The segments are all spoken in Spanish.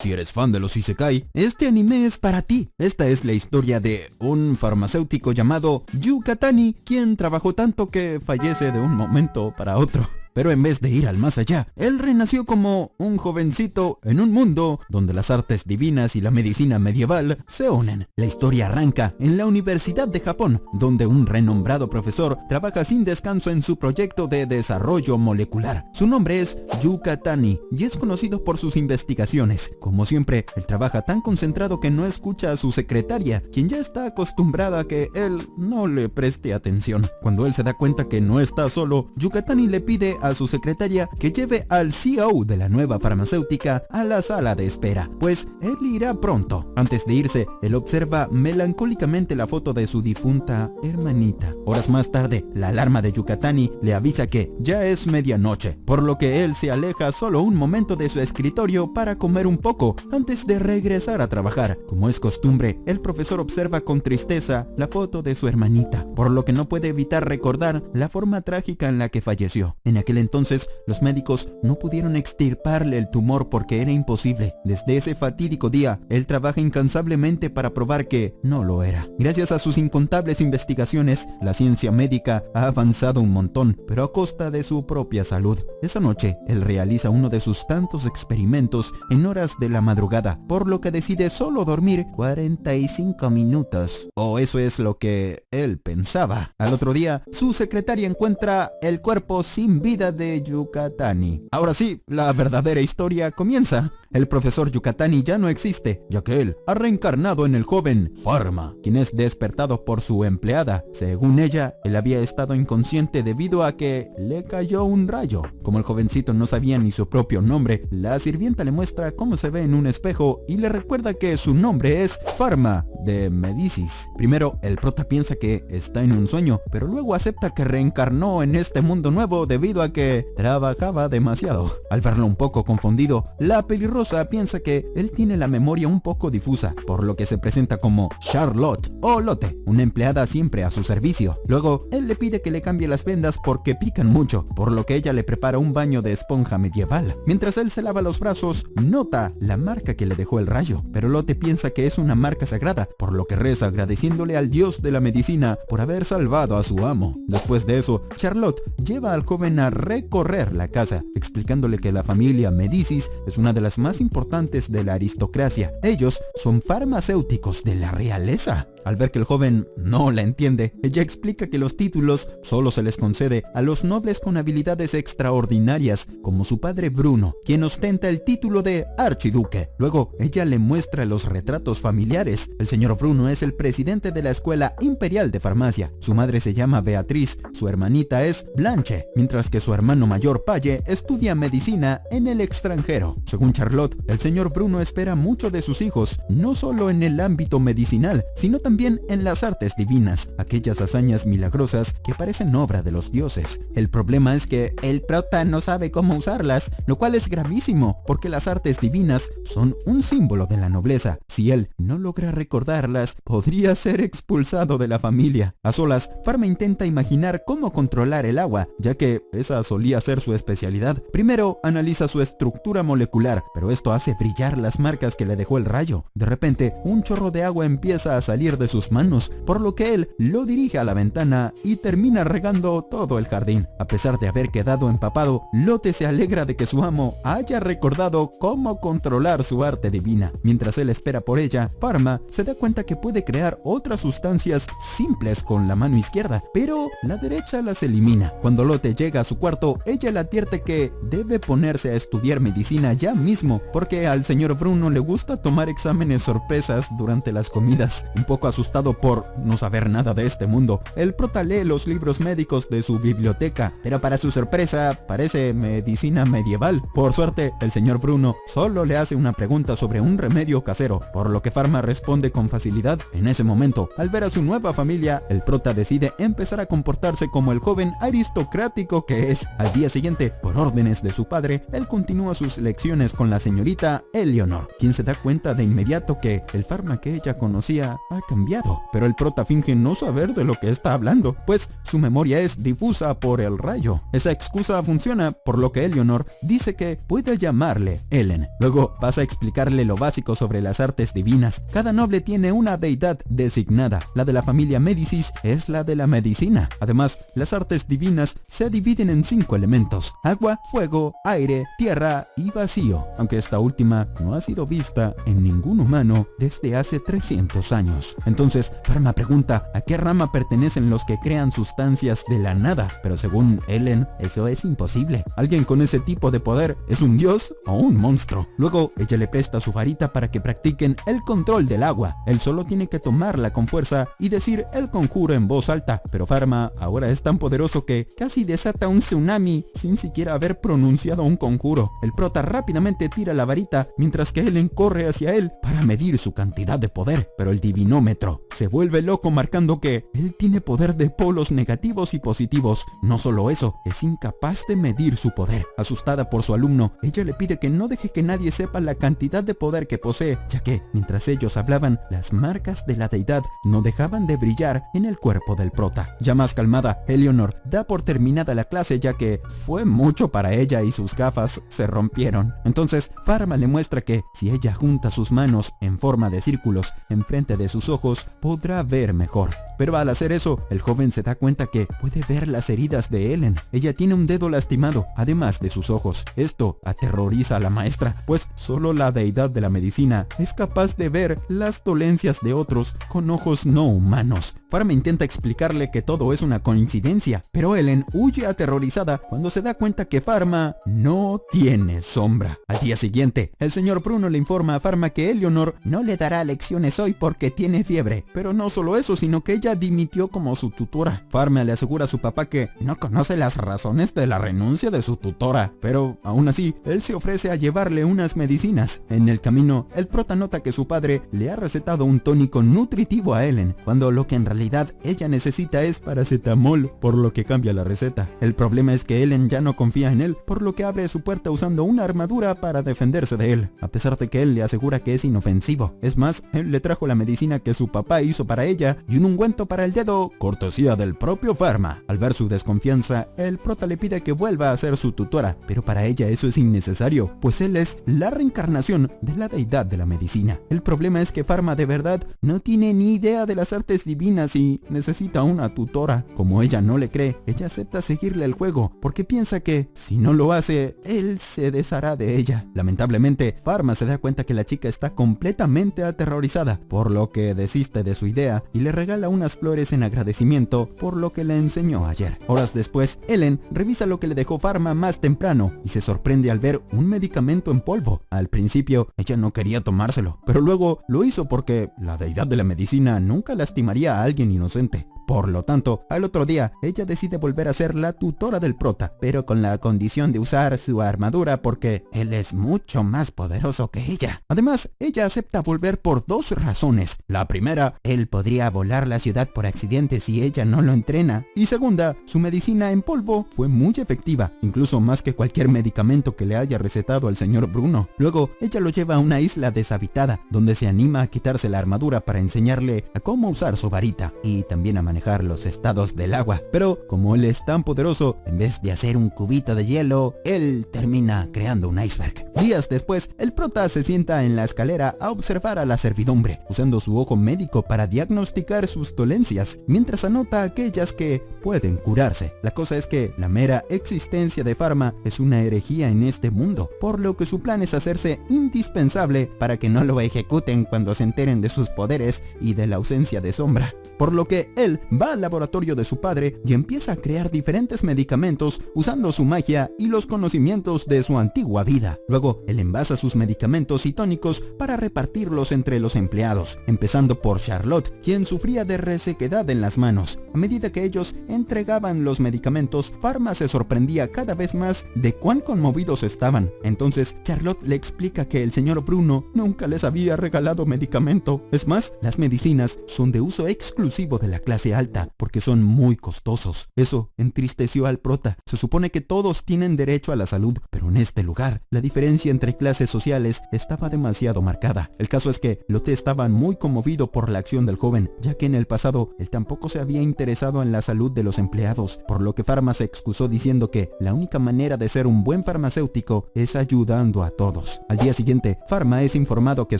Si eres fan de los Isekai, este anime es para ti. Esta es la historia de un farmacéutico llamado Yukatani, quien trabajó tanto que fallece de un momento para otro. Pero en vez de ir al más allá, él renació como un jovencito en un mundo donde las artes divinas y la medicina medieval se unen. La historia arranca en la Universidad de Japón, donde un renombrado profesor trabaja sin descanso en su proyecto de desarrollo molecular. Su nombre es Yukatani y es conocido por sus investigaciones. Como siempre, él trabaja tan concentrado que no escucha a su secretaria, quien ya está acostumbrada a que él no le preste atención. Cuando él se da cuenta que no está solo, Yukatani le pide a su secretaria que lleve al CEO de la nueva farmacéutica a la sala de espera, pues él irá pronto. Antes de irse, él observa melancólicamente la foto de su difunta hermanita. Horas más tarde, la alarma de Yukatani le avisa que ya es medianoche, por lo que él se aleja solo un momento de su escritorio para comer un poco antes de regresar a trabajar. Como es costumbre, el profesor observa con tristeza la foto de su hermanita, por lo que no puede evitar recordar la forma trágica en la que falleció. En aquel entonces, los médicos no pudieron extirparle el tumor porque era imposible. Desde ese fatídico día, él trabaja incansablemente para probar que no lo era. Gracias a sus incontables investigaciones, la ciencia médica ha avanzado un montón, pero a costa de su propia salud. Esa noche, él realiza uno de sus tantos experimentos en horas de la madrugada, por lo que decide solo dormir 45 minutos. O eso es lo que él pensaba. Al otro día, su secretaria encuentra el cuerpo sin vida de Yukatani. Ahora sí, la verdadera historia comienza. El profesor Yukatani ya no existe, ya que él ha reencarnado en el joven Pharma, quien es despertado por su empleada. Según ella, él había estado inconsciente debido a que le cayó un rayo. Como el jovencito no sabía ni su propio nombre, la sirvienta le muestra cómo se ve en un espejo y le recuerda que su nombre es Pharma de Medicis. Primero, el prota piensa que está en un sueño, pero luego acepta que reencarnó en este mundo nuevo debido a que trabajaba demasiado. Al verlo un poco confundido, la pelirroja piensa que él tiene la memoria un poco difusa, por lo que se presenta como Charlotte o Lotte, una empleada siempre a su servicio. Luego, él le pide que le cambie las vendas porque pican mucho, por lo que ella le prepara un baño de esponja medieval. Mientras él se lava los brazos, nota la marca que le dejó el rayo, pero Lotte piensa que es una marca sagrada, por lo que reza agradeciéndole al dios de la medicina por haber salvado a su amo. Después de eso, Charlotte lleva al joven a recorrer la casa, explicándole que la familia Medicis es una de las más importantes de la aristocracia. Ellos son farmacéuticos de la realeza. Al ver que el joven no la entiende, ella explica que los títulos solo se les concede a los nobles con habilidades extraordinarias, como su padre Bruno, quien ostenta el título de archiduque. Luego, ella le muestra los retratos familiares. El señor Bruno es el presidente de la Escuela Imperial de Farmacia. Su madre se llama Beatriz, su hermanita es Blanche, mientras que su hermano mayor Palle estudia medicina en el extranjero. Según Charlotte, el señor Bruno espera mucho de sus hijos, no solo en el ámbito medicinal, sino también en las artes divinas, aquellas hazañas milagrosas que parecen obra de los dioses. El problema es que el prota no sabe cómo usarlas, lo cual es gravísimo, porque las artes divinas son un símbolo de la nobleza. Si él no logra recordarlas, podría ser expulsado de la familia. A solas, Pharma intenta imaginar cómo controlar el agua, ya que esa solía ser su especialidad. Primero, analiza su estructura molecular, pero esto hace brillar las marcas que le dejó el rayo. De repente, un chorro de agua empieza a salir de sus manos, por lo que él lo dirige a la ventana y termina regando todo el jardín. A pesar de haber quedado empapado, Lotte se alegra de que su amo haya recordado cómo controlar su arte divina. Mientras él espera por ella, Pharma se da cuenta que puede crear otras sustancias simples con la mano izquierda, pero la derecha las elimina. Cuando Lotte llega a su cuarto, ella le advierte que debe ponerse a estudiar medicina ya mismo, porque al señor Bruno le gusta tomar exámenes sorpresas durante las comidas. Un poco asustado por no saber nada de este mundo, el prota lee los libros médicos de su biblioteca, pero para su sorpresa parece medicina medieval. Por suerte, el señor Bruno solo le hace una pregunta sobre un remedio casero, por lo que Pharma responde con facilidad. En ese momento, al ver a su nueva familia, el prota decide empezar a comportarse como el joven aristocrático que es. Al día siguiente, por órdenes de su padre, él continúa sus lecciones con la señorita Eleanor, quien se da cuenta de inmediato que el Pharma que ella conocía ha cambiado. cambiado, pero el prota finge no saber de lo que está hablando, pues su memoria es difusa por el rayo. Esa excusa funciona, por lo que Eleanor dice que puede llamarle Ellen. Luego pasa a explicarle lo básico sobre las artes divinas. Cada noble tiene una deidad designada. La de la familia Médicis es la de la medicina. Además, las artes divinas se dividen en 5 elementos: agua, fuego, aire, tierra y vacío, aunque esta última no ha sido vista en ningún humano desde hace 300 años. Entonces, Pharma pregunta a qué rama pertenecen los que crean sustancias de la nada, pero según Ellen, eso es imposible. Alguien con ese tipo de poder es un dios o un monstruo. Luego, ella le presta su varita para que practiquen el control del agua. Él solo tiene que tomarla con fuerza y decir el conjuro en voz alta, pero Pharma ahora es tan poderoso que casi desata un tsunami sin siquiera haber pronunciado un conjuro. El prota rápidamente tira la varita mientras que Ellen corre hacia él para medir su cantidad de poder, pero el divinómetro se vuelve loco marcando que él tiene poder de polos negativos y positivos. No solo eso, es incapaz de medir su poder. Asustada por su alumno, ella le pide que no deje que nadie sepa la cantidad de poder que posee, ya que mientras ellos hablaban, las marcas de la deidad no dejaban de brillar en el cuerpo del prota. Ya más calmada, Eleanor da por terminada la clase, ya que fue mucho para ella y sus gafas se rompieron. Entonces Pharma le muestra que si ella junta sus manos en forma de círculos enfrente de sus ojos, podrá ver mejor. Pero al hacer eso, el joven se da cuenta que puede ver las heridas de Ellen. Ella tiene un dedo lastimado, además de sus ojos. Esto aterroriza a la maestra, pues solo la deidad de la medicina es capaz de ver las dolencias de otros con ojos no humanos. Pharma intenta explicarle que todo es una coincidencia, pero Ellen huye aterrorizada cuando se da cuenta que Pharma no tiene sombra. Al día siguiente, el señor Bruno le informa a Pharma que Eleanor no le dará lecciones hoy porque tiene fiebre. Pero no solo eso, sino que ella dimitió como su tutora. Pharma le asegura a su papá que no conoce las razones de la renuncia de su tutora, pero aún así, él se ofrece a llevarle unas medicinas. En el camino, el prota nota que su padre le ha recetado un tónico nutritivo a Ellen, cuando lo que en realidad ella necesita es paracetamol, por lo que cambia la receta. El problema es que Ellen ya no confía en él, por lo que abre su puerta usando una armadura para defenderse de él, a pesar de que él le asegura que es inofensivo. Es más, él le trajo la medicina que su papá hizo para ella y un ungüento para el dedo, cortesía del propio Pharma. Al ver su desconfianza, el prota le pide que vuelva a ser su tutora, pero para ella eso es innecesario, pues él es la reencarnación de la deidad de la medicina. El problema es que Pharma de verdad no tiene ni idea de las artes divinas y necesita una tutora. Como ella no le cree, ella acepta seguirle el juego, porque piensa que si no lo hace, él se deshará de ella. Lamentablemente, Pharma se da cuenta que la chica está completamente aterrorizada, por lo que desiste de su idea y le regala unas flores en agradecimiento por lo que le enseñó ayer. Horas después, Ellen revisa lo que le dejó Pharma más temprano y se sorprende al ver un medicamento en polvo. Al principio, ella no quería tomárselo, pero luego lo hizo porque la deidad de la medicina nunca lastimaría a alguien inocente. Por lo tanto, al otro día, ella decide volver a ser la tutora del prota, pero con la condición de usar su armadura porque él es mucho más poderoso que ella. Además, ella acepta volver por 2 razones. La primera, él podría volar la ciudad por accidente si ella no lo entrena. Y segunda, su medicina en polvo fue muy efectiva, incluso más que cualquier medicamento que le haya recetado al señor Bruno. Luego, ella lo lleva a una isla deshabitada, donde se anima a quitarse la armadura para enseñarle a cómo usar su varita y también a manejar los estados del agua. Pero como él es tan poderoso, en vez de hacer un cubito de hielo, él termina creando un iceberg. Días después, el prota se sienta en la escalera a observar a la servidumbre, usando su ojo médico para diagnosticar sus dolencias, mientras anota aquellas que pueden curarse. La cosa es que la mera existencia de Pharma es una herejía en este mundo, por lo que su plan es hacerse indispensable para que no lo ejecuten cuando se enteren de sus poderes y de la ausencia de sombra. Por lo que él va al laboratorio de su padre y empieza a crear diferentes medicamentos usando su magia y los conocimientos de su antigua vida. Luego, él envasa sus medicamentos y tónicos para repartirlos entre los empleados, empezando por Charlotte, quien sufría de resequedad en las manos. A medida que ellos entregaban los medicamentos, Pharma se sorprendía cada vez más de cuán conmovidos estaban. Entonces, Charlotte le explica que el señor Bruno nunca les había regalado medicamento. Es más, las medicinas son de uso exclusivo de la clase alta porque son muy costosos. Eso entristeció al prota. Se supone que todos tienen derecho a la salud, pero en este lugar la diferencia entre clases sociales estaba demasiado marcada. El caso es que Lotte estaba muy conmovido por la acción del joven, ya que en el pasado él tampoco se había interesado en la salud de los empleados, por lo que Pharma se excusó diciendo que la única manera de ser un buen farmacéutico es ayudando a todos. Al día siguiente, Pharma es informado que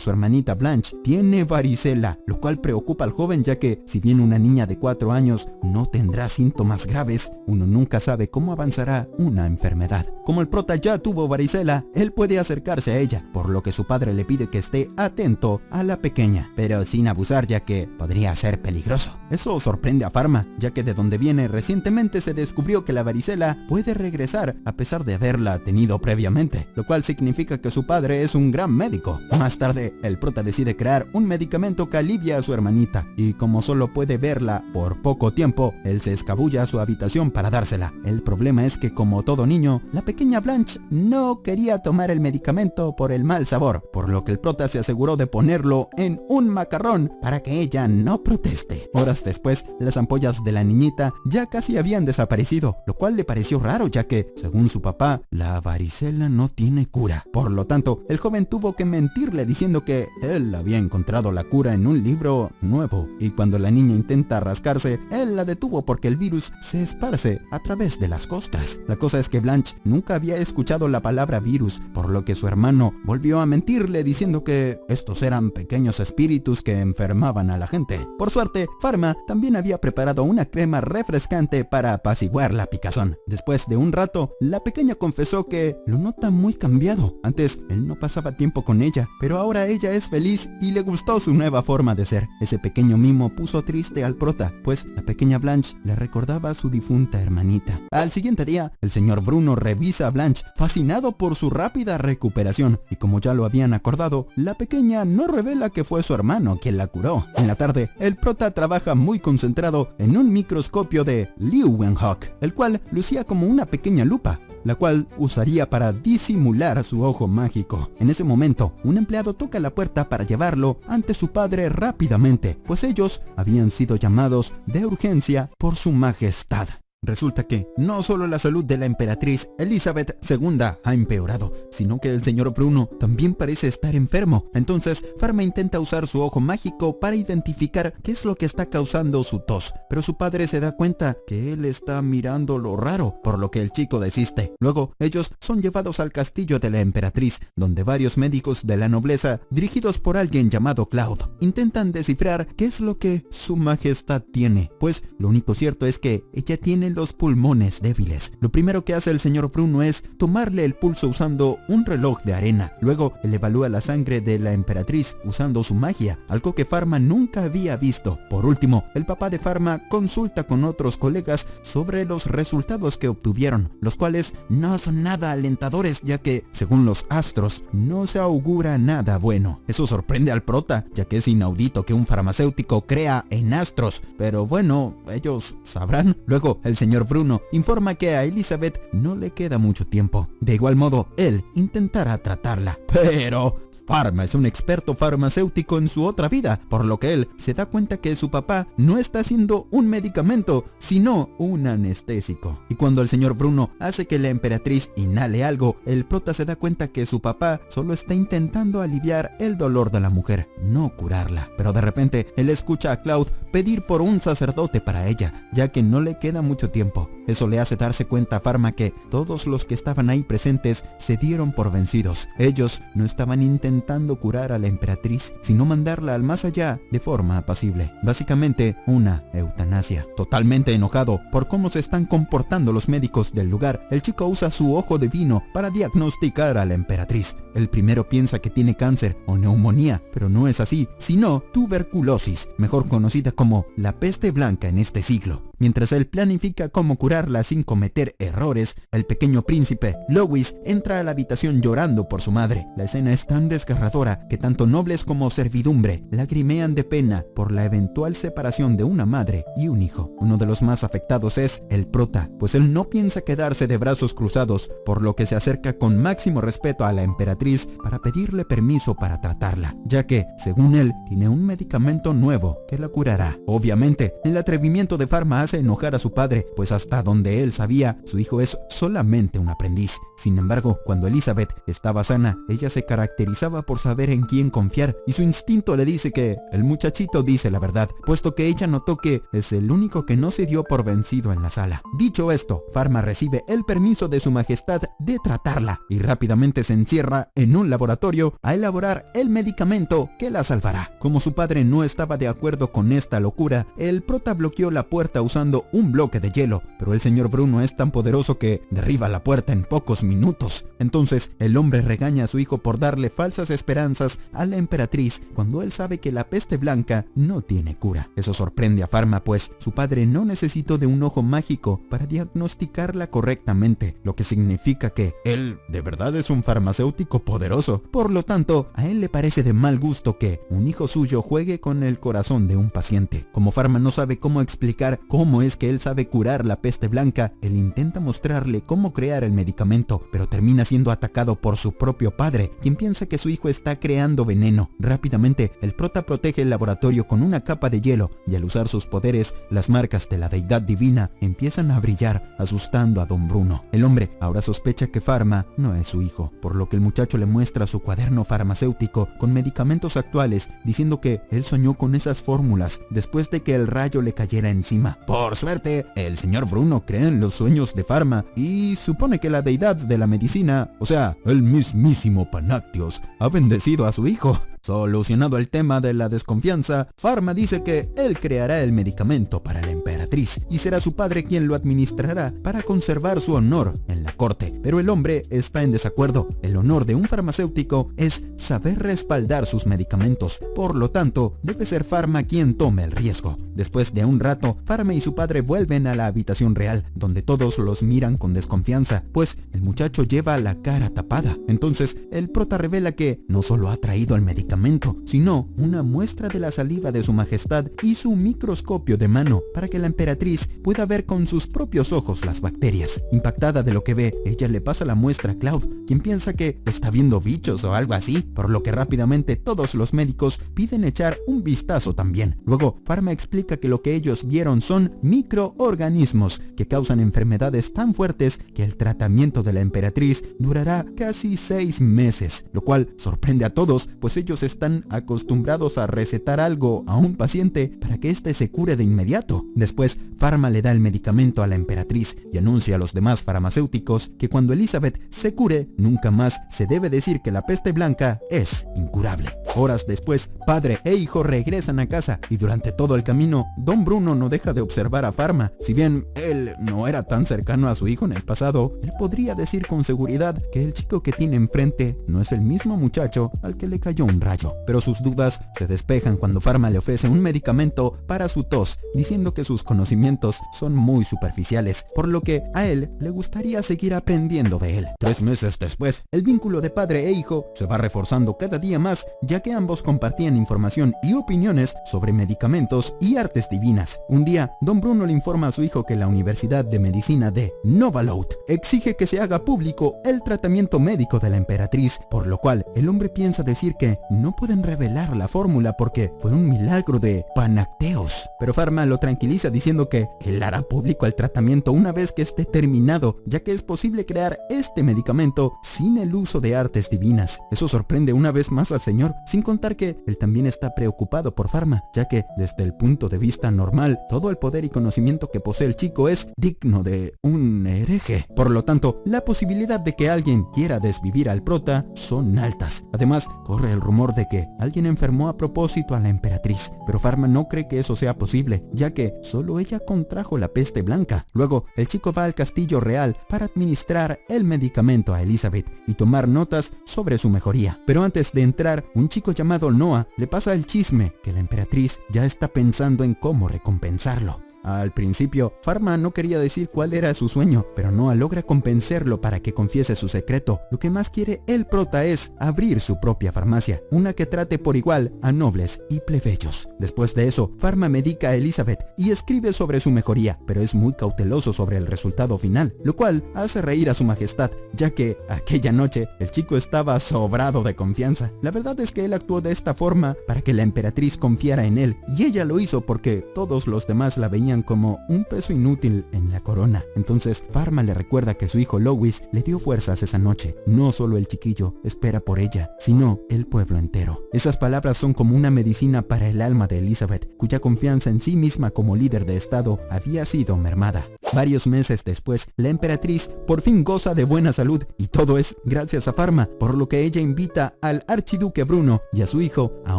su hermanita Blanche tiene varicela, lo cual preocupa al joven, ya que si bien una niña de 4 años no tendrá síntomas graves, uno nunca sabe cómo avanzará una enfermedad. Como el prota ya tuvo varicela, él puede acercarse a ella, por lo que su padre le pide que esté atento a la pequeña, pero sin abusar, ya que podría ser peligroso. Eso sorprende a Pharma, ya que de donde viene recientemente se descubrió que la varicela puede regresar a pesar de haberla tenido previamente, lo cual significa que su padre es un gran médico. Más tarde, el prota decide crear un medicamento que alivia a su hermanita, y como solo puede verla por poco tiempo, él se escabulla a su habitación para dársela. El problema es que, como todo niño, la pequeña Blanche no quería tomar el medicamento por el mal sabor, por lo que el prota se aseguró de ponerlo en un macarrón para que ella no proteste. Horas después, las ampollas de la niñita ya casi habían desaparecido, lo cual le pareció raro, ya que, según su papá, la varicela no tiene cura. Por lo tanto, el joven tuvo que mentirle diciendo que él había encontrado la cura en un libro nuevo, y cuando la niña intenta rascarse, él la detuvo porque el virus se esparce a través de las costras. La cosa es que Blanche nunca había escuchado la palabra virus, por lo que su hermano volvió a mentirle diciendo que estos eran pequeños espíritus que enfermaban a la gente. Por suerte, Pharma también había preparado una crema refrescante para apaciguar la picazón. Después de un rato, la pequeña confesó que lo nota muy cambiado. Antes, él no pasaba tiempo con ella, pero ahora ella es feliz y le gustó su nueva forma de ser. Ese pequeño mimo puso triste al prota, pues la pequeña Blanche le recordaba a su difunta hermanita. Al siguiente día, el señor Bruno revisa a Blanche, fascinado por su rápida recuperación, y como ya lo habían acordado, la pequeña no revela que fue su hermano quien la curó. En la tarde, el prota trabaja muy concentrado en un microscopio de Leeuwenhoek, el cual lucía como una pequeña lupa, la cual usaría para disimular su ojo mágico. En ese momento, un empleado toca la puerta para llevarlo ante su padre rápidamente, pues ellos habían sido llamados de urgencia por su majestad. Resulta que no solo la salud de la emperatriz Elizabeth II ha empeorado, sino que el señor Bruno también parece estar enfermo. Entonces, Pharma intenta usar su ojo mágico para identificar qué es lo que está causando su tos, pero su padre se da cuenta que él está mirando lo raro, por lo que el chico desiste. Luego, ellos son llevados al castillo de la emperatriz, donde varios médicos de la nobleza, dirigidos por alguien llamado Claude, intentan descifrar qué es lo que su majestad tiene, pues lo único cierto es que ella tiene los pulmones débiles. Lo primero que hace el señor Bruno es tomarle el pulso usando un reloj de arena. Luego, él evalúa la sangre de la emperatriz usando su magia, algo que Pharma nunca había visto. Por último, el papá de Pharma consulta con otros colegas sobre los resultados que obtuvieron, los cuales no son nada alentadores, ya que, según los astros, no se augura nada bueno. Eso sorprende al prota, ya que es inaudito que un farmacéutico crea en astros, pero bueno, ellos sabrán. Luego, el señor Bruno informa que a Elizabeth no le queda mucho tiempo. De igual modo, él intentará tratarla, pero Pharma es un experto farmacéutico en su otra vida, por lo que él se da cuenta que su papá no está haciendo un medicamento, sino un anestésico. Y cuando el señor Bruno hace que la emperatriz inhale algo, el prota se da cuenta que su papá solo está intentando aliviar el dolor de la mujer, no curarla. Pero de repente, él escucha a Claude pedir por un sacerdote para ella, ya que no le queda mucho tiempo. Eso le hace darse cuenta a Pharma que todos los que estaban ahí presentes se dieron por vencidos. Ellos no estaban intentando curar a la emperatriz, sino mandarla al más allá de forma apacible. Básicamente, una eutanasia. Totalmente enojado por cómo se están comportando los médicos del lugar, el chico usa su ojo divino para diagnosticar a la emperatriz. El primero piensa que tiene cáncer o neumonía, pero no es así, sino tuberculosis, mejor conocida como la peste blanca en este siglo. Mientras él planifica explica cómo curarla sin cometer errores, el pequeño príncipe, Louis, entra a la habitación llorando por su madre. La escena es tan desgarradora que tanto nobles como servidumbre lagrimean de pena por la eventual separación de una madre y un hijo. Uno de los más afectados es el prota, pues él no piensa quedarse de brazos cruzados, por lo que se acerca con máximo respeto a la emperatriz para pedirle permiso para tratarla, ya que, según él, tiene un medicamento nuevo que la curará. Obviamente, el atrevimiento de Pharma hace enojar a su padre, pues hasta donde él sabía, su hijo es solamente un aprendiz. Sin embargo, cuando Elizabeth estaba sana, ella se caracterizaba por saber en quién confiar, y su instinto le dice que el muchachito dice la verdad, puesto que ella notó que es el único que no se dio por vencido en la sala. Dicho esto, Pharma recibe el permiso de su majestad de tratarla, y rápidamente se encierra en un laboratorio a elaborar el medicamento que la salvará. Como su padre no estaba de acuerdo con esta locura, el prota bloqueó la puerta usando un bloque de hielo, pero el señor Bruno es tan poderoso que derriba la puerta en pocos minutos. Entonces, el hombre regaña a su hijo por darle falsas esperanzas a la emperatriz cuando él sabe que la peste blanca no tiene cura. Eso sorprende a Pharma, pues su padre no necesitó de un ojo mágico para diagnosticarla correctamente, lo que significa que él de verdad es un farmacéutico poderoso. Por lo tanto, a él le parece de mal gusto que un hijo suyo juegue con el corazón de un paciente. Como Pharma no sabe cómo explicar cómo es que él sabe curar la peste blanca, él intenta mostrarle cómo crear el medicamento, pero termina siendo atacado por su propio padre, quien piensa que su hijo está creando veneno. Rápidamente, el prota protege el laboratorio con una capa de hielo, y al usar sus poderes, las marcas de la deidad divina empiezan a brillar, asustando a Don Bruno. El hombre ahora sospecha que Pharma no es su hijo, por lo que el muchacho le muestra su cuaderno farmacéutico con medicamentos actuales, diciendo que él soñó con esas fórmulas después de que el rayo le cayera encima. Por suerte, el señor Bruno cree en los sueños de Pharma y supone que la deidad de la medicina, o sea, el mismísimo Panactios, ha bendecido a su hijo. Solucionado el tema de la desconfianza, Pharma dice que él creará el medicamento para la emperatriz y será su padre quien lo administrará para conservar su honor en la corte. Pero el hombre está en desacuerdo. El honor de un farmacéutico es saber respaldar sus medicamentos. Por lo tanto, debe ser Pharma quien tome el riesgo. Después de un rato, Pharma y su padre vuelven a la habitación real, donde todos los miran con desconfianza, pues el muchacho lleva la cara tapada. Entonces, el prota revela que no solo ha traído el medicamento, sino una muestra de la saliva de su majestad y su microscopio de mano, para que la emperatriz pueda ver con sus propios ojos las bacterias. Impactada de lo que ve, ella le pasa la muestra a Claude, quien piensa que está viendo bichos o algo así, por lo que rápidamente todos los médicos piden echar un vistazo también. Luego, Pharma explica que lo que ellos vieron son microorganismos que causan enfermedades tan fuertes que el tratamiento de la emperatriz durará casi 6 meses, lo cual sorprende a todos, pues ellos están acostumbrados a recetar algo a un paciente para que éste se cure de inmediato. Después, Pharma le da el medicamento a la emperatriz y anuncia a los demás farmacéuticos que cuando Elizabeth se cure, nunca más se debe decir que la peste blanca es incurable. Horas después, padre e hijo regresan a casa y durante todo el camino, Don Bruno no deja de observar a Pharma. Si bien él no era tan cercano a su hijo en el pasado, él podría decir con seguridad que el chico que tiene enfrente no es el mismo muchacho al que le cayó un rayo. Pero sus dudas se despejan cuando Pharma le ofrece un medicamento para su tos, diciendo que sus conocimientos son muy superficiales, por lo que a él le gustaría seguir aprendiendo de él. 3 meses después, el vínculo de padre e hijo se va reforzando cada día más, ya que ambos compartían información y opiniones sobre medicamentos y artes divinas. Un día, Don Bruno le informa a su hijo que la Universidad de Medicina de Novaloud exige que se haga público el tratamiento médico de la emperatriz, por lo cual el hombre piensa decir que no pueden revelar la fórmula porque fue un milagro de Panacteos. Pero Pharma lo tranquiliza diciendo que él hará público el tratamiento una vez que esté terminado, ya que es posible crear este medicamento sin el uso de artes divinas. Eso sorprende una vez más al señor, sin contar que él también está preocupado por Pharma, ya que desde el punto de vista normal, todo el poder y conocimiento que posee el chico es digno de un hereje. Por lo tanto, la posibilidad de que alguien quiera desvivir al prota son altas. Además, corre el rumor de que alguien enfermó a propósito a la emperatriz, pero Pharma no cree que eso sea posible, ya que solo ella contrajo la peste blanca. Luego, el chico va al castillo real para administrar el medicamento a Elizabeth y tomar notas sobre su mejoría. Pero antes de entrar, un chico llamado Noah le pasa el chisme que la emperatriz ya está pensando en cómo recompensarlo. Al principio, Pharma no quería decir cuál era su sueño, pero Noah logra convencerlo para que confiese su secreto. Lo que más quiere el prota es abrir su propia farmacia, una que trate por igual a nobles y plebeyos. Después de eso, Pharma medica a Elizabeth y escribe sobre su mejoría, pero es muy cauteloso sobre el resultado final, lo cual hace reír a su majestad, ya que aquella noche el chico estaba sobrado de confianza. La verdad es que él actuó de esta forma para que la emperatriz confiara en él, y ella lo hizo porque todos los demás la veían como un peso inútil en la corona. Entonces Pharma le recuerda que su hijo Lois le dio fuerzas esa noche. No solo el chiquillo espera por ella, sino el pueblo entero. Esas palabras son como una medicina para el alma de Elizabeth, cuya confianza en sí misma como líder de estado había sido mermada. Varios meses después, la emperatriz por fin goza de buena salud, y todo es gracias a Pharma, por lo que ella invita al archiduque Bruno y a su hijo a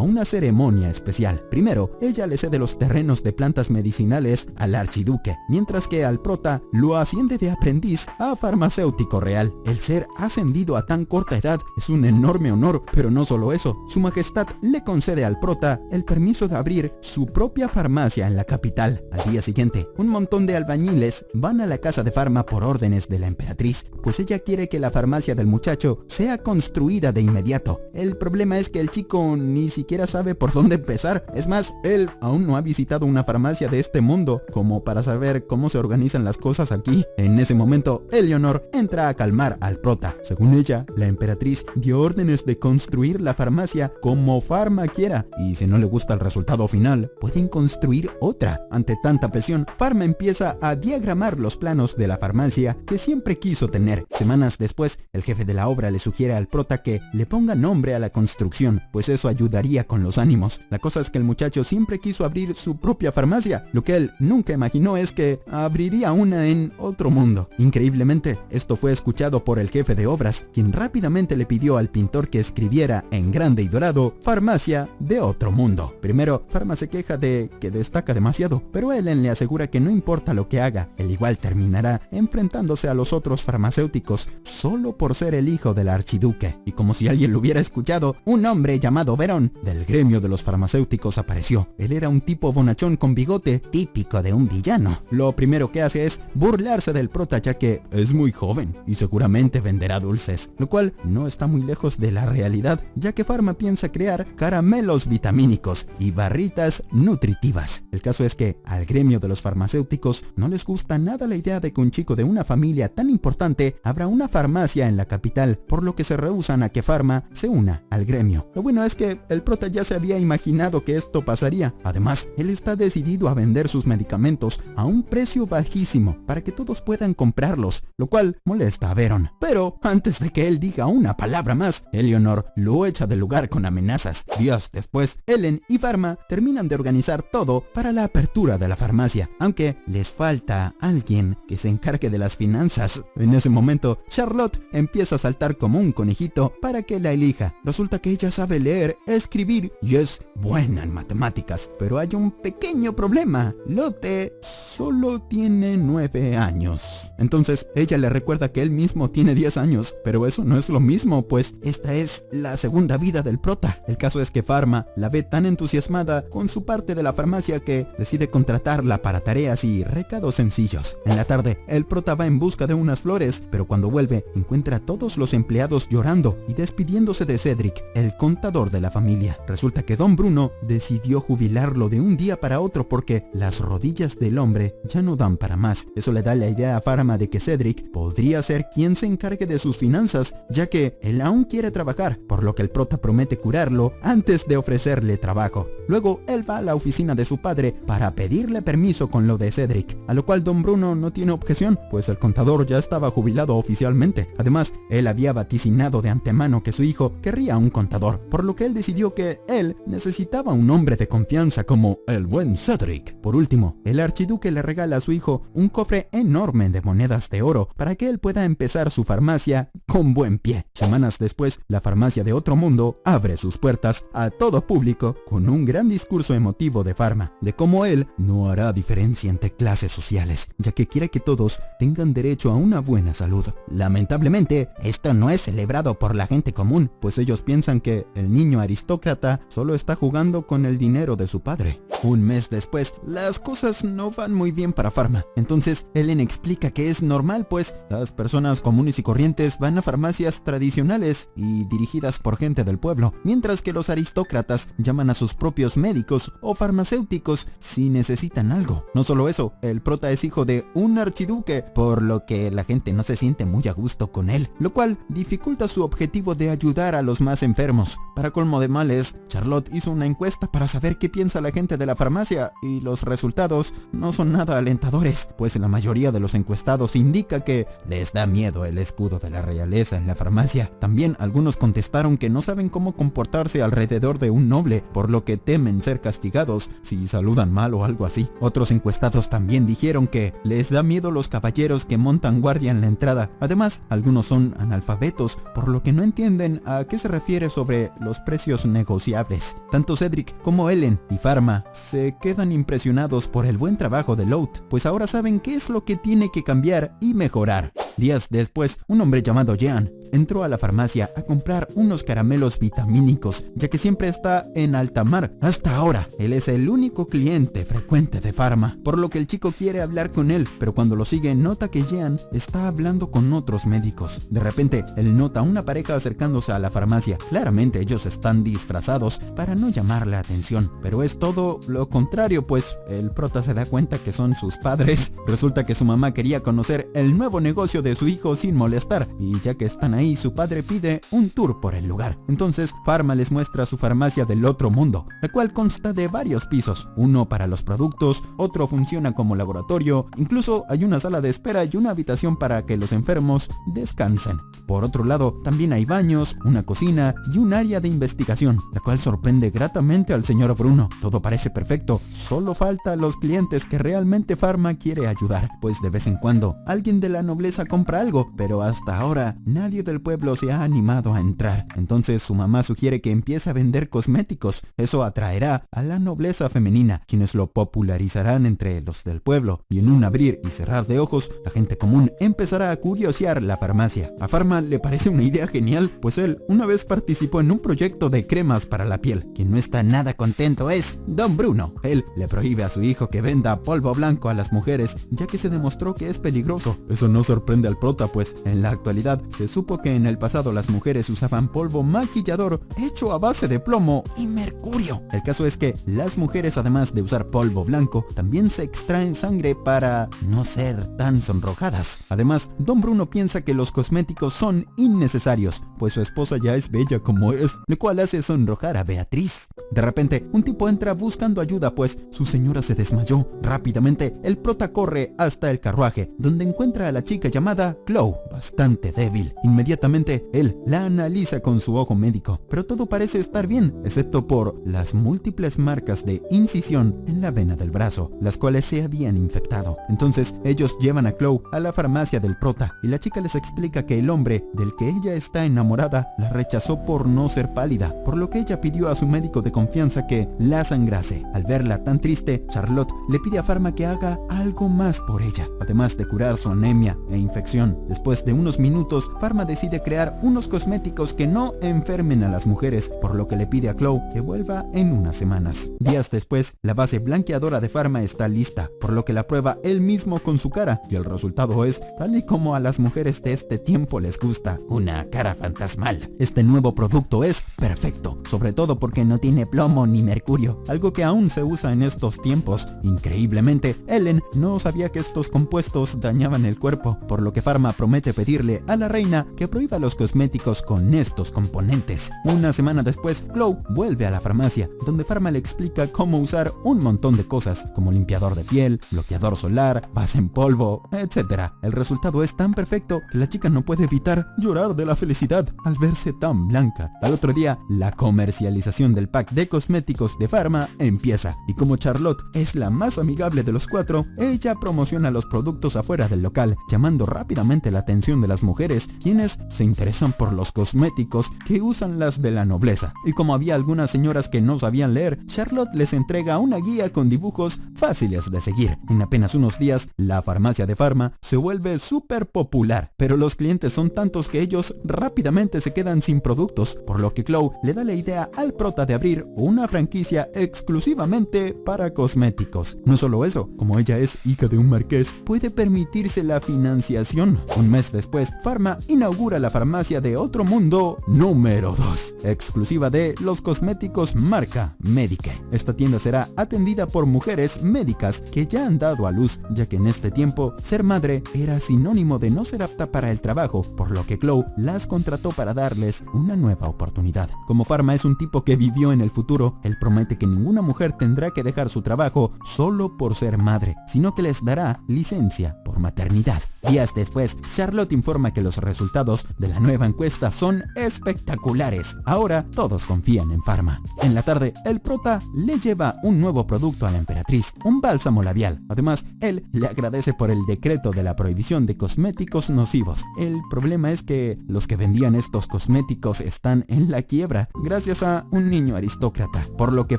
una ceremonia especial. Primero, ella le cede los terrenos de plantas medicinales al archiduque, mientras que al prota lo asciende de aprendiz a farmacéutico real. El ser ascendido a tan corta edad es un enorme honor, pero no solo eso, su majestad le concede al prota el permiso de abrir su propia farmacia en la capital. Al día siguiente, un montón de albañiles van a la casa de Pharma por órdenes de la emperatriz, pues ella quiere que la farmacia del muchacho sea construida de inmediato. El problema es que el chico ni siquiera sabe por dónde empezar. Es más, él aún no ha visitado una farmacia de este mundo como para saber cómo se organizan las cosas aquí. En ese momento, Eleanor entra a calmar al prota. Según ella, la emperatriz dio órdenes de construir la farmacia como Pharma quiera, y si no le gusta el resultado final, pueden construir otra. Ante tanta presión, Pharma empieza a diagramar los planos de la farmacia que siempre quiso tener. Semanas después, el jefe de la obra le sugiere al prota que le ponga nombre a la construcción, pues eso ayudaría con los ánimos. La cosa es que el muchacho siempre quiso abrir su propia farmacia. Lo que él nunca imaginó es que abriría una en otro mundo. Increíblemente, esto fue escuchado por el jefe de obras, quien rápidamente le pidió al pintor que escribiera en grande y dorado farmacia de otro mundo. Primero, Pharma se queja de que destaca demasiado, pero Ellen le asegura que no importa lo que haga, él igual terminará enfrentándose a los otros farmacéuticos solo por ser el hijo del archiduque. Y como si alguien lo hubiera escuchado, un hombre llamado Verón del gremio de los farmacéuticos apareció. Él era un tipo bonachón con bigote, típico de un villano. Lo primero que hace es burlarse del prota, ya que es muy joven y seguramente venderá dulces, lo cual no está muy lejos de la realidad, ya que Pharma piensa crear caramelos vitamínicos y barritas nutritivas. El caso es que al gremio de los farmacéuticos no les gusta nada la idea de que un chico de una familia tan importante abra una farmacia en la capital, por lo que se rehúsan a que Pharma se una al gremio. Lo bueno es que el prota ya se había imaginado que esto pasaría. Además, él está decidido a vender sus medicamentos a un precio bajísimo para que todos puedan comprarlos, lo cual molesta a Verón. Pero antes de que él diga una palabra más, Eleanor lo echa del lugar con amenazas. Días después, Ellen y Pharma terminan de organizar todo para la apertura de la farmacia, aunque les falta alguien que se encargue de las finanzas. En ese momento, Charlotte empieza a saltar como un conejito para que la elija. Resulta que ella sabe leer, escribir y es buena en matemáticas, pero hay un pequeño problema. Lotte solo tiene 9 años. Entonces ella le recuerda que él mismo tiene 10 años, pero eso no es lo mismo, pues esta es la segunda vida del prota. El caso es que Pharma la ve tan entusiasmada con su parte de la farmacia que decide contratarla para tareas y recados sencillos. En la tarde, el prota va en busca de unas flores, pero cuando vuelve encuentra a todos los empleados llorando y despidiéndose de Cedric, el contador de la familia. Resulta que Don Bruno decidió jubilarlo de un día para otro porque las rodillas del hombre ya no dan para más. Eso le da la idea a Pharma de que Cedric podría ser quien se encargue de sus finanzas, ya que él aún quiere trabajar, por lo que el prota promete curarlo antes de ofrecerle trabajo. Luego él va a la oficina de su padre para pedirle permiso con lo de Cedric, a lo cual Don Bruno no tiene objeción, pues el contador ya estaba jubilado oficialmente. Además, él había vaticinado de antemano que su hijo querría un contador, por lo que él decidió que él necesitaba un hombre de confianza como el buen Cedric. Por último, el archiduque le regala a su hijo un cofre enorme de monedas de oro para que él pueda empezar su farmacia con buen pie. Semanas después, la farmacia de otro mundo abre sus puertas a todo público con un gran discurso emotivo de Pharma, de cómo él no hará diferencia entre clases sociales, ya que quiere que todos tengan derecho a una buena salud. Lamentablemente, esto no es celebrado por la gente común, pues ellos piensan que el niño aristócrata solo está jugando con el dinero de su padre. Un mes después, las cosas no van muy bien para Pharma. Entonces, Ellen explica que es normal, pues las personas comunes y corrientes van a farmacias tradicionales y dirigidas por gente del pueblo, mientras que los aristócratas llaman a sus propios médicos o farmacéuticos si necesitan algo. No solo eso, el prota es hijo de un archiduque, por lo que la gente no se siente muy a gusto con él, lo cual dificulta su objetivo de ayudar a los más enfermos. Para colmo de males, Charlotte hizo una encuesta para saber qué piensa la gente de la farmacia y los resultados no son nada alentadores, pues la mayoría de los encuestados indica que les da miedo el escudo de la realeza en la farmacia. También algunos contestaron que no saben cómo comportarse alrededor de un noble, por lo que temen ser castigados si saludan mal o algo así. Otros encuestados también dijeron que les da miedo los caballeros que montan guardia en la entrada. Además, algunos son analfabetos, por lo que no entienden a qué se refiere sobre los precios negociables. Tanto Cedric como Ellen y Pharma se quedan impresionados por el buen trabajo de Loth, pues ahora saben qué es lo que tiene que cambiar y mejorar. Días después, un hombre llamado Jean entró a la farmacia a comprar unos caramelos vitamínicos, ya que siempre está en alta mar. Hasta ahora, él es el único cliente frecuente de Pharma, por lo que el chico quiere hablar con él, pero cuando lo sigue nota que Jean está hablando con otros médicos. De repente, él nota a una pareja acercándose a la farmacia. Claramente ellos están disfrazados para no llamar la atención, pero es todo lo contrario, pues el prota se da cuenta que son sus padres. Resulta que su mamá quería conocer el nuevo negocio de su hijo sin molestar, y ya que están ahí, su padre pide un tour por el lugar. Entonces Pharma les muestra su farmacia del otro mundo, la cual consta de varios pisos, uno para los productos, otro funciona como laboratorio, incluso hay una sala de espera y una habitación para que los enfermos descansen. Por otro lado, también hay baños, una cocina y un área de investigación, la cual sorprende gratamente al señor Bruno. Todo parece perfecto, solo falta los clientes que realmente Pharma quiere ayudar, pues de vez en cuando alguien de la nobleza compra algo, pero hasta ahora nadie del pueblo se ha animado a entrar. Entonces su mamá sugiere que empiece a vender cosméticos. Eso atraerá a la nobleza femenina, quienes lo popularizarán entre los del pueblo, y en un abrir y cerrar de ojos, la gente común empezará a curiosear la farmacia. A Pharma le parece una idea genial, pues él una vez participó en un proyecto de cremas para la piel. Quien no está nada contento es Don Bruno. Él le prohíbe a su hijo que venda polvo blanco a las mujeres, ya que se demostró que es peligroso. Eso no sorprende al prota, pues en la actualidad se supo que en el pasado las mujeres usaban polvo maquillador hecho a base de plomo y mercurio. El caso es que las mujeres, además de usar polvo blanco, también se extraen sangre para no ser tan sonrojadas. Además, Don Bruno piensa que los cosméticos son innecesarios, pues su esposa ya es bella como es, lo cual hace sonrojar a Beatriz. De repente, un tipo entra buscando ayuda, pues su señora se desmayó. Rápidamente, el prota corre hasta el carruaje, donde encuentra a la chica llamada Chloe, bastante débil. Inmediatamente, él la analiza con su ojo médico, pero todo parece estar bien, excepto por las múltiples marcas de incisión en la vena del brazo, las cuales se habían infectado. Entonces, ellos llevan a Chloe a la farmacia del prota, y la chica les explica que el hombre del que ella está enamorada la rechazó por no ser pálida, por lo que ella pidió a su médico de confianza que la sangrase. Al verla tan triste, Charlotte le pide a Pharma que haga algo más por ella, además de curar su anemia e infección. Después de unos minutos, Pharma decide crear unos cosméticos que no enfermen a las mujeres, por lo que le pide a Chloe que vuelva en unas semanas. Días después, la base blanqueadora de Pharma está lista, por lo que la prueba él mismo con su cara, y el resultado es tal y como a las mujeres de este tiempo les gusta, una cara fantasmal. Este nuevo producto es perfecto, sobre todo porque no tiene plomo ni mercurio, algo que aún se usa en estos tiempos. Increíblemente, Ellen no sabía que estos compuestos dañaban el cuerpo, por lo que Pharma promete pedirle a la reina que prohíba los cosméticos con estos componentes. Una semana después, Chloe vuelve a la farmacia, donde Pharma le explica cómo usar un montón de cosas, como limpiador de piel, bloqueador solar, base en polvo, etc. El resultado es tan perfecto que la chica no puede evitar llorar de la felicidad al verse tan blanca. Al otro día, la comercialización del pack de cosméticos de Pharma empieza, y como Charlotte es la más amigable de los cuatro, ella promociona los productos afuera del local, llamando rápidamente la atención de las mujeres, quienes se interesan por los cosméticos que usan las de la nobleza. Y como había algunas señoras que no sabían leer, Charlotte les entrega una guía con dibujos fáciles de seguir. En apenas unos días, la farmacia de Pharma se vuelve súper popular, pero los clientes son tantos que ellos rápidamente se quedan sin productos, por lo que Chloe le da la idea al prota de abrir una franquicia exclusivamente para cosméticos. No solo eso, como ella es hija de un marqués, puede permitirse la financiación. Un mes después, Pharma inaugura la farmacia de Otro Mundo número 2, exclusiva de los cosméticos marca Medicae. Esta tienda será atendida por mujeres médicas que ya han dado a luz, ya que en este tiempo ser madre era sinónimo de no ser apta para el trabajo, por lo que Chloe las contrató para darles una nueva oportunidad. Como Pharma es un tipo que vivió en el futuro, él promete que ninguna mujer tendrá que dejar su trabajo solo por ser madre, sino que les dará licencia por maternidad. Días después, Charlotte informa que los resultados de la nueva encuesta son espectaculares. Ahora todos confían en Pharma. En la tarde, el prota le lleva un nuevo producto a la emperatriz, un bálsamo labial. Además, él le agradece por el decreto de la prohibición de cosméticos nocivos. El problema es que los que vendían estos cosméticos están en la quiebra gracias a un niño aristócrata, por lo que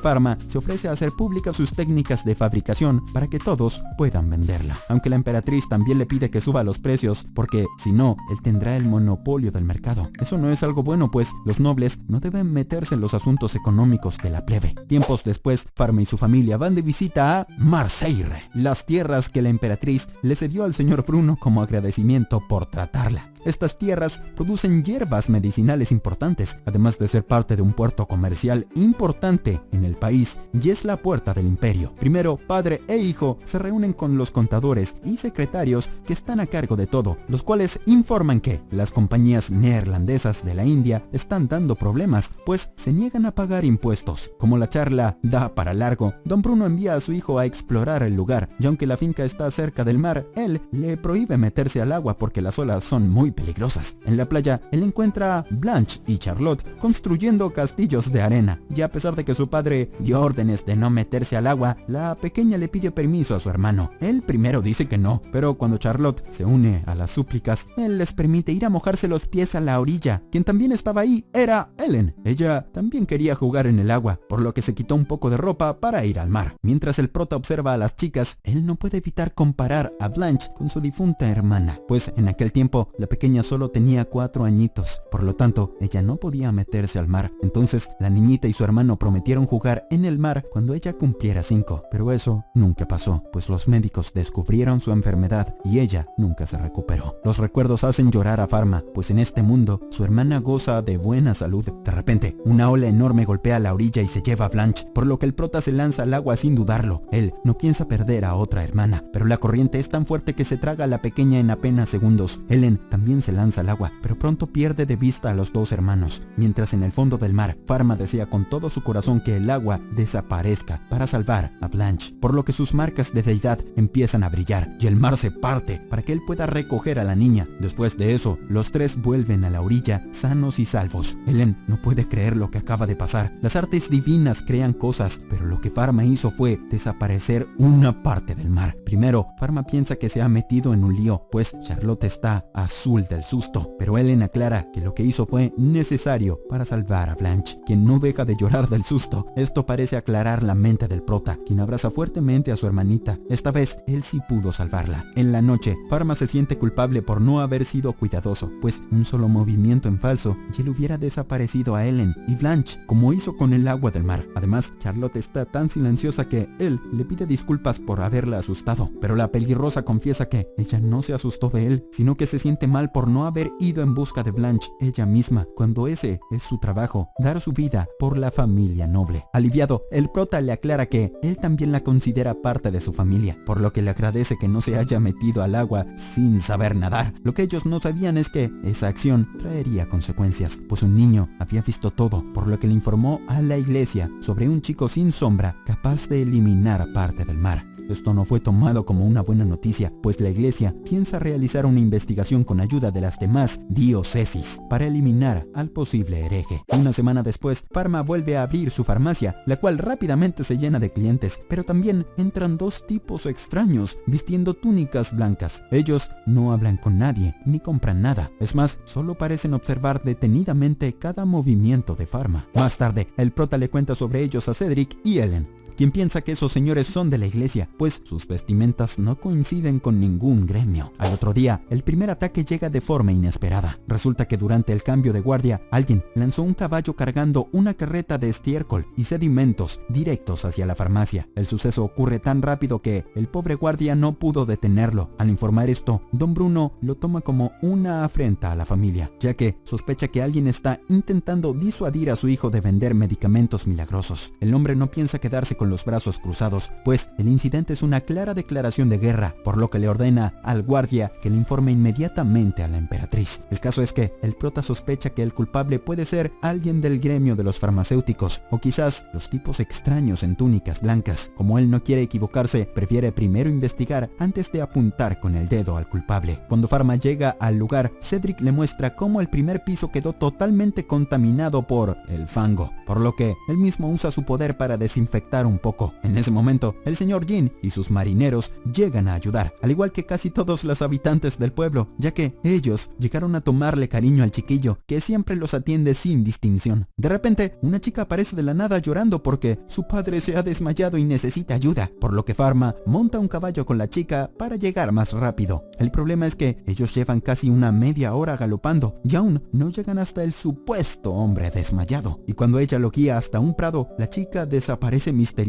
Pharma se ofrece a hacer públicas sus técnicas de fabricación para que todos puedan venderla. Aunque la emperatriz también le pide que suba los precios, porque si no, él tendrá el monopolio del mercado. Eso no es algo bueno, pues los nobles no deben meterse en los asuntos económicos de la plebe. Tiempos después, Pharma y su familia van de visita a Marseille, las tierras que la emperatriz le cedió al señor Bruno como agradecimiento por tratarla. Estas tierras producen hierbas medicinales importantes, además de ser parte de un puerto comercial importante en el país, y es la puerta del imperio. Primero, padre e hijo se reúnen con los contadores y secretarios que están a cargo de todo, los cuales informan que las compañías neerlandesas de la India están dando problemas, pues se niegan a pagar impuestos. Como la charla da para largo, don Bruno envía a su hijo a explorar el lugar, y aunque la finca está cerca del mar, él le prohíbe meterse al agua porque las olas son muy peligrosas. En la playa, él encuentra a Blanche y Charlotte construyendo castillos de arena, y a pesar de que su padre dio órdenes de no meterse al agua, la pequeña le pide permiso a su hermano. Él primero dice que no, pero cuando Charlotte se une a las súplicas, él les permite ir a mojarse los pies a la orilla. Quien también estaba ahí era Ellen. Ella también quería jugar en el agua, por lo que se quitó un poco de ropa para ir al mar. Mientras el prota observa a las chicas, él no puede evitar comparar a Blanche con su difunta hermana, pues en aquel tiempo la pequeña solo tenía 4 añitos, por lo tanto ella no podía meterse al mar. Entonces la niñita y su hermano prometieron jugar en el mar cuando ella cumpliera 5, pero eso nunca pasó, pues los médicos descubrieron su enfermedad y ella nunca se recuperó. Los recuerdos hacen llorar a Pharma, pues en este mundo su hermana goza de buena salud. De repente, una ola enorme golpea la orilla y se lleva a Blanche, por lo que el prota se lanza al agua sin dudarlo. Él no piensa perder a otra hermana, pero la corriente es tan fuerte que se traga a la pequeña en apenas segundos. Ellen también se lanza al agua, pero pronto pierde de vista a los dos hermanos, mientras en el fondo del mar, Pharma desea con todo su corazón que el agua desaparezca para salvar a Blanche, por lo que sus marcas de deidad empiezan a brillar y el mar se parte para que él pueda recoger a la niña. Después de eso, los tres vuelven a la orilla sanos y salvos. Ellen no puede creer lo que acaba de pasar. Las artes divinas crean cosas, pero lo que Pharma hizo fue desaparecer una parte del mar. Primero, Pharma piensa que se ha metido en un lío, pues Charlotte está azul del susto, pero Ellen aclara que lo que hizo fue necesario para salvar a Blanche, quien no deja de llorar del susto. Esto parece aclarar la mente del prota, quien abraza fuertemente a su hermanita. Esta vez, él sí pudo salvarla. En la noche, Pharma se siente culpable por no haber sido cuidadoso, pues un solo movimiento en falso y él hubiera desaparecido a Ellen y Blanche, como hizo con el agua del mar. Además, Charlotte está tan silenciosa que él le pide disculpas por haberla asustado, pero la pelirrosa confiesa que ella no se asustó de él, sino que se siente mal por no haber ido en busca de Blanche ella misma, cuando ese es su trabajo, dar su vida por la familia noble. Aliviado, el prota le aclara que él también la considera parte de su familia, por lo que le agradece que no se haya metido al agua sin saber nadar. Lo que ellos no sabían es que esa acción traería consecuencias, pues un niño había visto todo, por lo que le informó a la iglesia sobre un chico sin sombra capaz de eliminar parte del mar. Esto no fue tomado como una buena noticia, pues la iglesia piensa realizar una investigación con ayuda de las demás diócesis para eliminar al posible hereje. Una semana después, Pharma vuelve a abrir su farmacia, la cual rápidamente se llena de clientes, pero también entran dos tipos extraños vistiendo túnicas blancas. Ellos no hablan con nadie ni compran nada. Es más, solo parecen observar detenidamente cada movimiento de Pharma. Más tarde, el prota le cuenta sobre ellos a Cedric y Ellen, quien piensa que esos señores son de la iglesia, pues sus vestimentas no coinciden con ningún gremio. Al otro día, el primer ataque llega de forma inesperada. Resulta que durante el cambio de guardia, alguien lanzó un caballo cargando una carreta de estiércol y sedimentos directos hacia la farmacia. El suceso ocurre tan rápido que el pobre guardia no pudo detenerlo. Al informar esto, Don Bruno lo toma como una afrenta a la familia, ya que sospecha que alguien está intentando disuadir a su hijo de vender medicamentos milagrosos. El hombre no piensa quedarse con los brazos cruzados, pues el incidente es una clara declaración de guerra, por lo que le ordena al guardia que le informe inmediatamente a la emperatriz. El caso es que el prota sospecha que el culpable puede ser alguien del gremio de los farmacéuticos, o quizás los tipos extraños en túnicas blancas. Como él no quiere equivocarse, prefiere primero investigar antes de apuntar con el dedo al culpable. Cuando Pharma llega al lugar, Cedric le muestra cómo el primer piso quedó totalmente contaminado por el fango, por lo que él mismo usa su poder para desinfectar un poco. En ese momento, el señor Jean y sus marineros llegan a ayudar, al igual que casi todos los habitantes del pueblo, ya que ellos llegaron a tomarle cariño al chiquillo, que siempre los atiende sin distinción. De repente, una chica aparece de la nada llorando porque su padre se ha desmayado y necesita ayuda, por lo que Pharma monta un caballo con la chica para llegar más rápido. El problema es que ellos llevan casi una media hora galopando y aún no llegan hasta el supuesto hombre desmayado. Y cuando ella lo guía hasta un prado, la chica desaparece misteriosamente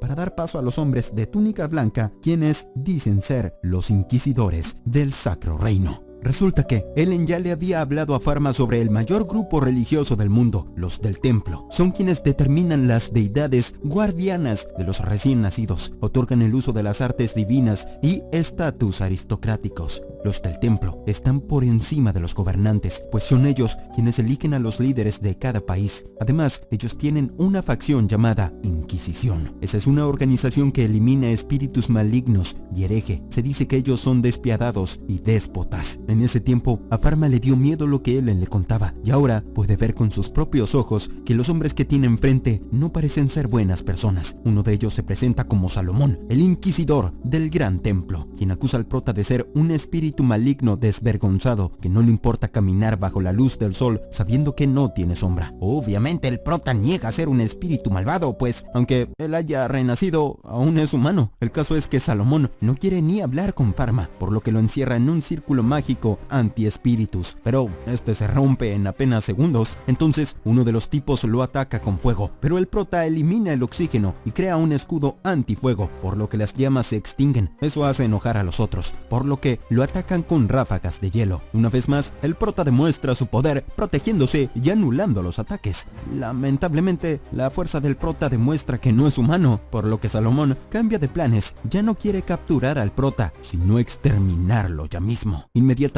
para dar paso a los hombres de túnica blanca, quienes dicen ser los inquisidores del Sacro Reino. Resulta que Ellen ya le había hablado a Pharma sobre el mayor grupo religioso del mundo, los del Templo. Son quienes determinan las deidades guardianas de los recién nacidos, otorgan el uso de las artes divinas y estatus aristocráticos. Los del Templo están por encima de los gobernantes, pues son ellos quienes eligen a los líderes de cada país. Además, ellos tienen una facción llamada Inquisición. Esa es una organización que elimina espíritus malignos y hereje. Se dice que ellos son despiadados y déspotas. En ese tiempo, a Pharma le dio miedo lo que Ellen le contaba, y ahora puede ver con sus propios ojos que los hombres que tiene enfrente no parecen ser buenas personas. Uno de ellos se presenta como Salomón, el inquisidor del Gran Templo, quien acusa al prota de ser un espíritu maligno desvergonzado, que no le importa caminar bajo la luz del sol sabiendo que no tiene sombra. Obviamente el prota niega ser un espíritu malvado, pues aunque él haya renacido, aún es humano. El caso es que Salomón no quiere ni hablar con Pharma, por lo que lo encierra en un círculo mágico anti-espíritus, pero este se rompe en apenas segundos. Entonces uno de los tipos lo ataca con fuego, pero el prota elimina el oxígeno y crea un escudo antifuego, por lo que las llamas se extinguen. Eso hace enojar a los otros, por lo que lo atacan con ráfagas de hielo. Una vez más, el prota demuestra su poder protegiéndose y anulando los ataques. Lamentablemente, la fuerza del prota demuestra que no es humano, por lo que Salomón cambia de planes. Ya no quiere capturar al prota, sino exterminarlo ya mismo. Inmediatamente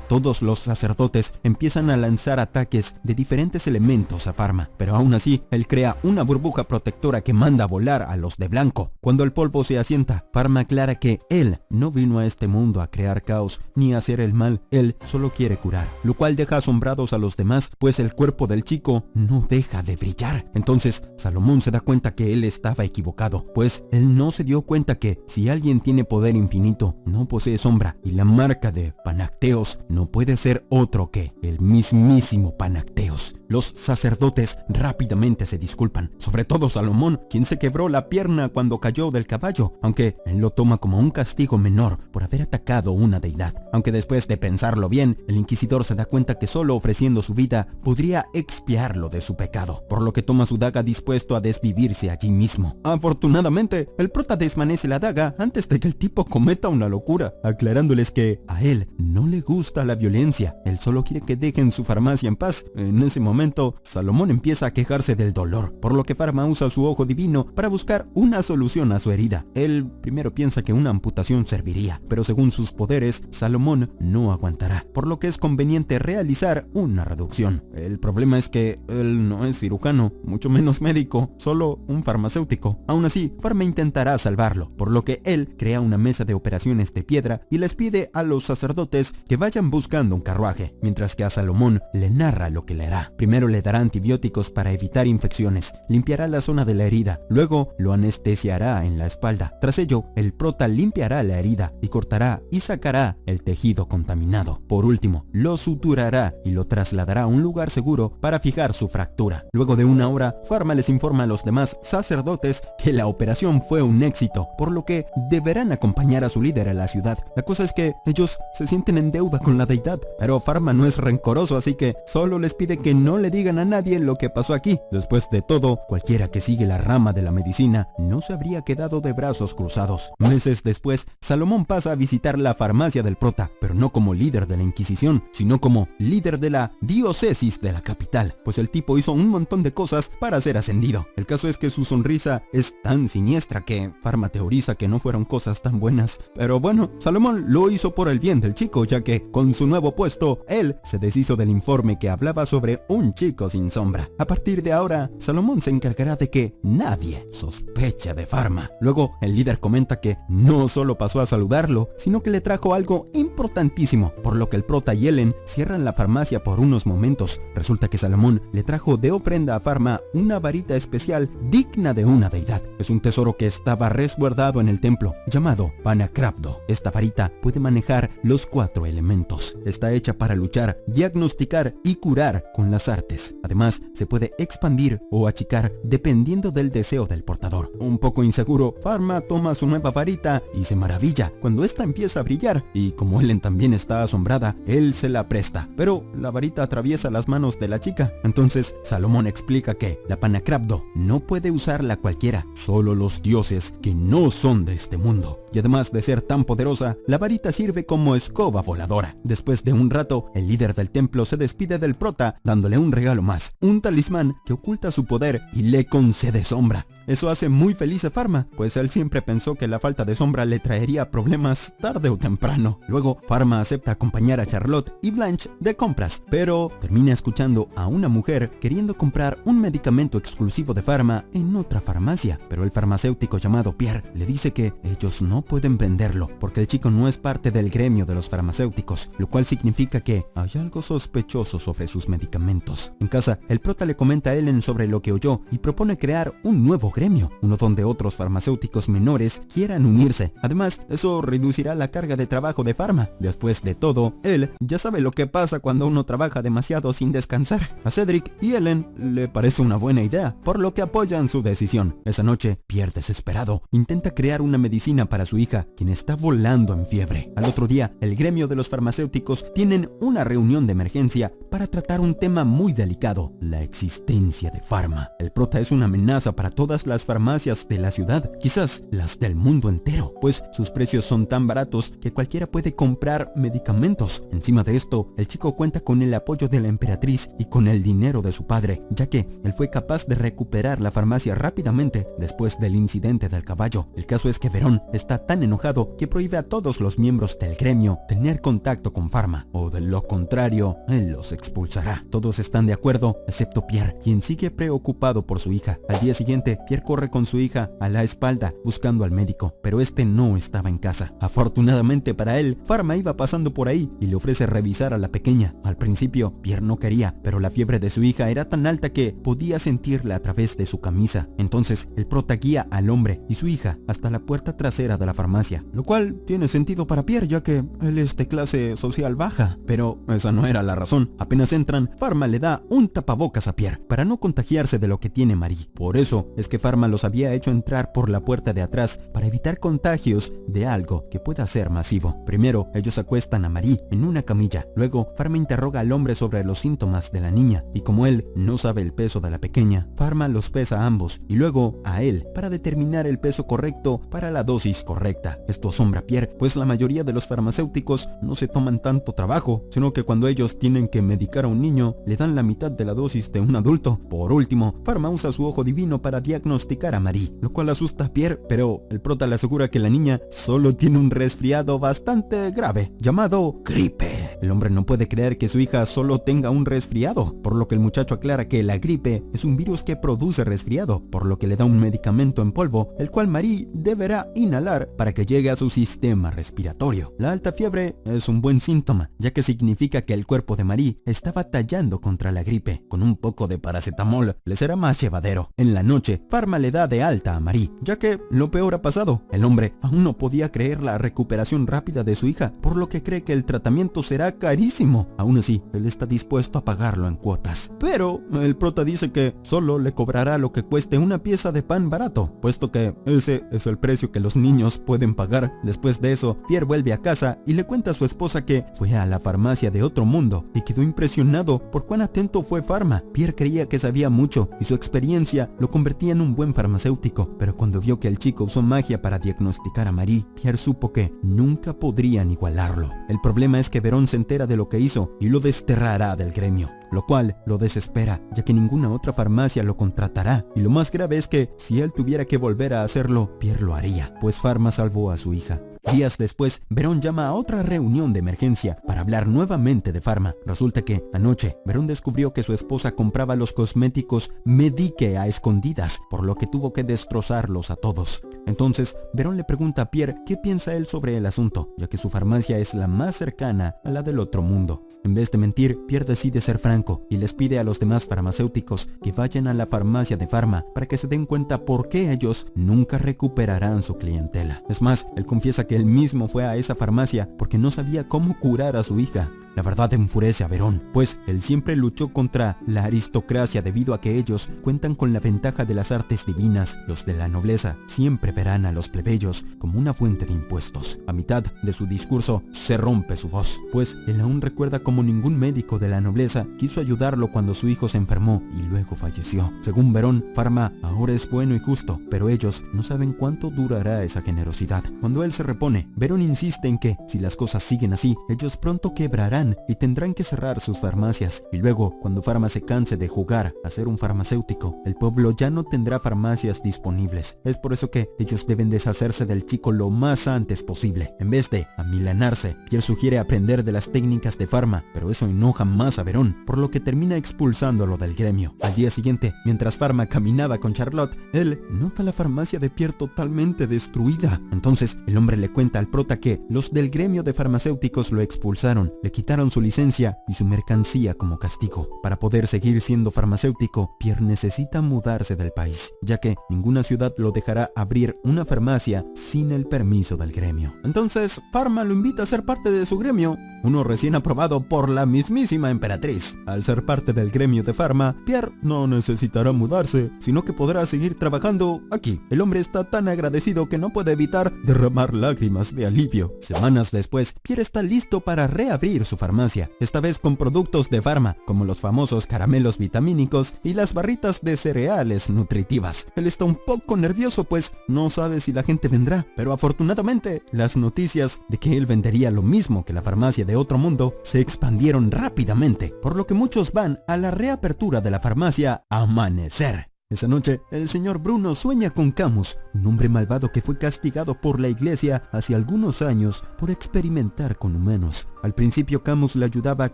todos los sacerdotes empiezan a lanzar ataques de diferentes elementos a Pharma, pero aún así él crea una burbuja protectora que manda a volar a los de blanco. Cuando el polvo se asienta, Pharma aclara que él no vino a este mundo a crear caos ni a hacer el mal, él solo quiere curar, lo cual deja asombrados a los demás, pues el cuerpo del chico no deja de brillar. Entonces Salomón se da cuenta que él estaba equivocado, pues él no se dio cuenta que si alguien tiene poder infinito, no posee sombra, y la marca de Panacteos no puede ser otro que el mismísimo Panacteos. Los sacerdotes rápidamente se disculpan, sobre todo Salomón, quien se quebró la pierna cuando cayó del caballo, aunque él lo toma como un castigo menor por haber atacado una deidad. Aunque después de pensarlo bien, el inquisidor se da cuenta que solo ofreciendo su vida podría expiarlo de su pecado, por lo que toma su daga dispuesto a desvivirse allí mismo. Afortunadamente, el prota desvanece la daga antes de que el tipo cometa una locura, aclarándoles que a él no le gusta la violencia, él solo quiere que dejen su farmacia en paz. En ese momento, Salomón empieza a quejarse del dolor, por lo que Pharma usa su ojo divino para buscar una solución a su herida. Él primero piensa que una amputación serviría, pero según sus poderes, Salomón no aguantará, por lo que es conveniente realizar una reducción. El problema es que él no es cirujano, mucho menos médico, solo un farmacéutico. Aún así, Pharma intentará salvarlo, por lo que él crea una mesa de operaciones de piedra y les pide a los sacerdotes que vayan buscando un carruaje, mientras que a Salomón le narra lo que le hará. Primero le dará antibióticos para evitar infecciones, limpiará la zona de la herida, luego lo anestesiará en la espalda. Tras ello, el prota limpiará la herida y cortará y sacará el tejido contaminado. Por último, lo suturará y lo trasladará a un lugar seguro para fijar su fractura. Luego de una hora, Pharma les informa a los demás sacerdotes que la operación fue un éxito, por lo que deberán acompañar a su líder a la ciudad. La cosa es que ellos se sienten en deuda con la deidad, pero Pharma no es rencoroso, así que solo les pide que no le digan a nadie lo que pasó aquí. Después de todo, cualquiera que sigue la rama de la medicina no se habría quedado de brazos cruzados. Meses después, Salomón pasa a visitar la farmacia del prota, pero no como líder de la Inquisición, sino como líder de la diócesis de la capital, pues el tipo hizo un montón de cosas para ser ascendido. El caso es que su sonrisa es tan siniestra que Pharma teoriza que no fueron cosas tan buenas. Pero bueno, Salomón lo hizo por el bien del chico, ya que con su nuevo puesto, él se deshizo del informe que hablaba sobre un chico sin sombra. A partir de ahora, Salomón se encargará de que nadie sospeche de Pharma. Luego, el líder comenta que no solo pasó a saludarlo, sino que le trajo algo importantísimo, por lo que el prota y Ellen cierran la farmacia por unos momentos. Resulta que Salomón le trajo de ofrenda a Pharma una varita especial digna de una deidad. Es un tesoro que estaba resguardado en el templo, llamado Panacrabdo. Esta varita puede manejar los 4 elementos. Está hecha para luchar, diagnosticar y curar con las artes. Además, se puede expandir o achicar dependiendo del deseo del portador. Un poco inseguro, Pharma toma su nueva varita y se maravilla cuando esta empieza a brillar, y como Ellen también está asombrada, él se la presta, pero la varita atraviesa las manos de la chica. Entonces Salomón explica que la Panacrabdo no puede usarla cualquiera, solo los dioses que no son de este mundo. Y además de ser tan poderosa, la varita sirve como escoba voladora. Después de un rato, el líder del templo se despide del prota dándole un regalo más, un talismán que oculta su poder y le concede sombra. Eso hace muy feliz a Pharma, pues él siempre pensó que la falta de sombra le traería problemas tarde o temprano. Luego, Pharma acepta acompañar a Charlotte y Blanche de compras, pero termina escuchando a una mujer queriendo comprar un medicamento exclusivo de Pharma en otra farmacia, pero el farmacéutico llamado Pierre le dice que ellos no pueden venderlo porque el chico no es parte del gremio de los farmacéuticos, lo cual significa que hay algo sospechoso sobre sus medicamentos. En casa, el prota le comenta a Ellen sobre lo que oyó y propone crear un nuevo gremio, uno donde otros farmacéuticos menores quieran unirse. Además, eso reducirá la carga de trabajo de Pharma. Después de todo, él ya sabe lo que pasa cuando uno trabaja demasiado sin descansar. A Cedric y Ellen le parece una buena idea, por lo que apoyan su decisión. Esa noche, Pierre, desesperado, intenta crear una medicina para su hija, quien está volando en fiebre. Al otro día, el gremio de los farmacéuticos tienen una reunión de emergencia para tratar un tema muy delicado, la existencia de Pharma. El prota es una amenaza para todas las farmacias de la ciudad, quizás las del mundo entero, pues sus precios son tan baratos que cualquiera puede comprar medicamentos. Encima de esto, el chico cuenta con el apoyo de la emperatriz y con el dinero de su padre, ya que él fue capaz de recuperar la farmacia rápidamente después del incidente del caballo. El caso es que Verón está tan enojado que prohíbe a todos los miembros del gremio tener contacto con Pharma, o de lo contrario, él los expulsará. Todos están de acuerdo, excepto Pierre, quien sigue preocupado por su hija. Al día siguiente, Pierre corre con su hija a la espalda buscando al médico, pero este no estaba en casa. Afortunadamente para él, Pharma iba pasando por ahí y le ofrece revisar a la pequeña. Al principio, Pierre no quería, pero la fiebre de su hija era tan alta que podía sentirla a través de su camisa. Entonces, el prota guía al hombre y su hija hasta la puerta trasera de la farmacia, lo cual tiene sentido para Pierre, ya que él es de clase social baja. Pero esa no era la razón. Apenas entran, Pharma le da un tapabocas a Pierre para no contagiarse de lo que tiene Marie. Por eso es que Pharma los había hecho entrar por la puerta de atrás para evitar contagios de algo que pueda ser masivo. Primero, ellos acuestan a Marie en una camilla. Luego, Pharma interroga al hombre sobre los síntomas de la niña, y como él no sabe el peso de la pequeña, Pharma los pesa a ambos y luego a él para determinar el peso correcto para la dosis correcta. Esto asombra a Pierre, pues la mayoría de los farmacéuticos no se toman tanto trabajo, sino que cuando ellos tienen que medicar a un niño, le dan la mitad de la dosis de un adulto. Por último, Pharma usa su ojo divino para diagnosticar a Marie, lo cual asusta a Pierre, pero el prota le asegura que la niña solo tiene un resfriado bastante grave, llamado gripe. El hombre no puede creer que su hija solo tenga un resfriado, por lo que el muchacho aclara que la gripe es un virus que produce resfriado, todo, por lo que le da un medicamento en polvo, el cual Marie deberá inhalar para que llegue a su sistema respiratorio. La alta fiebre es un buen síntoma, ya que significa que el cuerpo de Marie está batallando contra la gripe. Con un poco de paracetamol le será más llevadero. En la noche, Pharma le da de alta a Marie, ya que lo peor ha pasado. El hombre aún no podía creer la recuperación rápida de su hija, por lo que cree que el tratamiento será carísimo. Aún así, él está dispuesto a pagarlo en cuotas. Pero el prota dice que solo le cobrará lo que cueste una pieza de pan barato, puesto que ese es el precio que los niños pueden pagar. Después de eso, Pierre vuelve a casa y le cuenta a su esposa que fue a la farmacia de otro mundo y quedó impresionado por cuán atento fue Pharma. Pierre creía que sabía mucho y su experiencia lo convertía en un buen farmacéutico, pero cuando vio que el chico usó magia para diagnosticar a Marie, Pierre supo que nunca podrían igualarlo. El problema es que Verón se entera de lo que hizo y lo desterrará del gremio, lo cual lo desespera, ya que ninguna otra farmacia lo contratará, y lo más grave es que si él tuviera que volver a hacerlo, Pierre lo haría, pues Pharma salvó a su hija. Días después, Verón llama a otra reunión de emergencia para hablar nuevamente de Pharma. Resulta que anoche, Verón descubrió que su esposa compraba los cosméticos Medique a escondidas, por lo que tuvo que destrozarlos a todos. Entonces, Verón le pregunta a Pierre qué piensa él sobre el asunto, ya que su farmacia es la más cercana a la del otro mundo. En vez de mentir, Pierre decide ser franco y les pide a los demás farmacéuticos que vayan a la farmacia de Pharma para que se den cuenta por qué ellos nunca recuperarán su clientela. Es más, él confiesa que él mismo fue a esa farmacia porque no sabía cómo curar a su hija. La verdad enfurece a Verón, pues él siempre luchó contra la aristocracia debido a que ellos cuentan con la ventaja de las artes divinas. Los de la nobleza siempre verán a los plebeyos como una fuente de impuestos. A mitad de su discurso se rompe su voz, pues él aún recuerda cómo ningún médico de la nobleza quiso ayudarlo cuando su hijo se enfermó y luego falleció. Según Verón, Pharma ahora es bueno y justo, pero ellos no saben cuánto durará esa generosidad. Cuando él se repone, Verón insiste en que si las cosas siguen así, ellos pronto quebrarán y tendrán que cerrar sus farmacias. Y luego, cuando Pharma se canse de jugar a ser un farmacéutico, el pueblo ya no tendrá farmacias disponibles. Es por eso que ellos deben deshacerse del chico lo más antes posible. En vez de amilanarse, Pierre sugiere aprender de las técnicas de Pharma, pero eso enoja más a Verón, por lo que termina expulsándolo del gremio. Al día siguiente, mientras Pharma caminaba con Charlotte, él nota la farmacia de Pierre totalmente destruida. Entonces, el hombre le cuenta al prota que los del gremio de farmacéuticos lo expulsaron, le quitaron su licencia y su mercancía como castigo. Para poder seguir siendo farmacéutico, Pierre necesita mudarse del país, ya que ninguna ciudad lo dejará abrir una farmacia sin el permiso del gremio. Entonces, Pharma lo invita a ser parte de su gremio, uno recién aprobado por la mismísima emperatriz. Al ser parte del gremio de Pharma, Pierre no necesitará mudarse, sino que podrá seguir trabajando aquí. El hombre está tan agradecido que no puede evitar derramar lágrimas de alivio. Semanas después, Pierre está listo para reabrir su farmacia, esta vez con productos de Pharma, como los famosos caramelos vitamínicos y las barritas de cereales nutritivas. Él está un poco nervioso, pues no sabe si la gente vendrá, pero afortunadamente las noticias de que él vendería lo mismo que la farmacia de otro mundo se expandieron rápidamente, por lo que muchos van a la reapertura de la farmacia Amanecer. Esa noche, el señor Bruno sueña con Camus, un hombre malvado que fue castigado por la iglesia hace algunos años por experimentar con humanos. Al principio, Camus le ayudaba a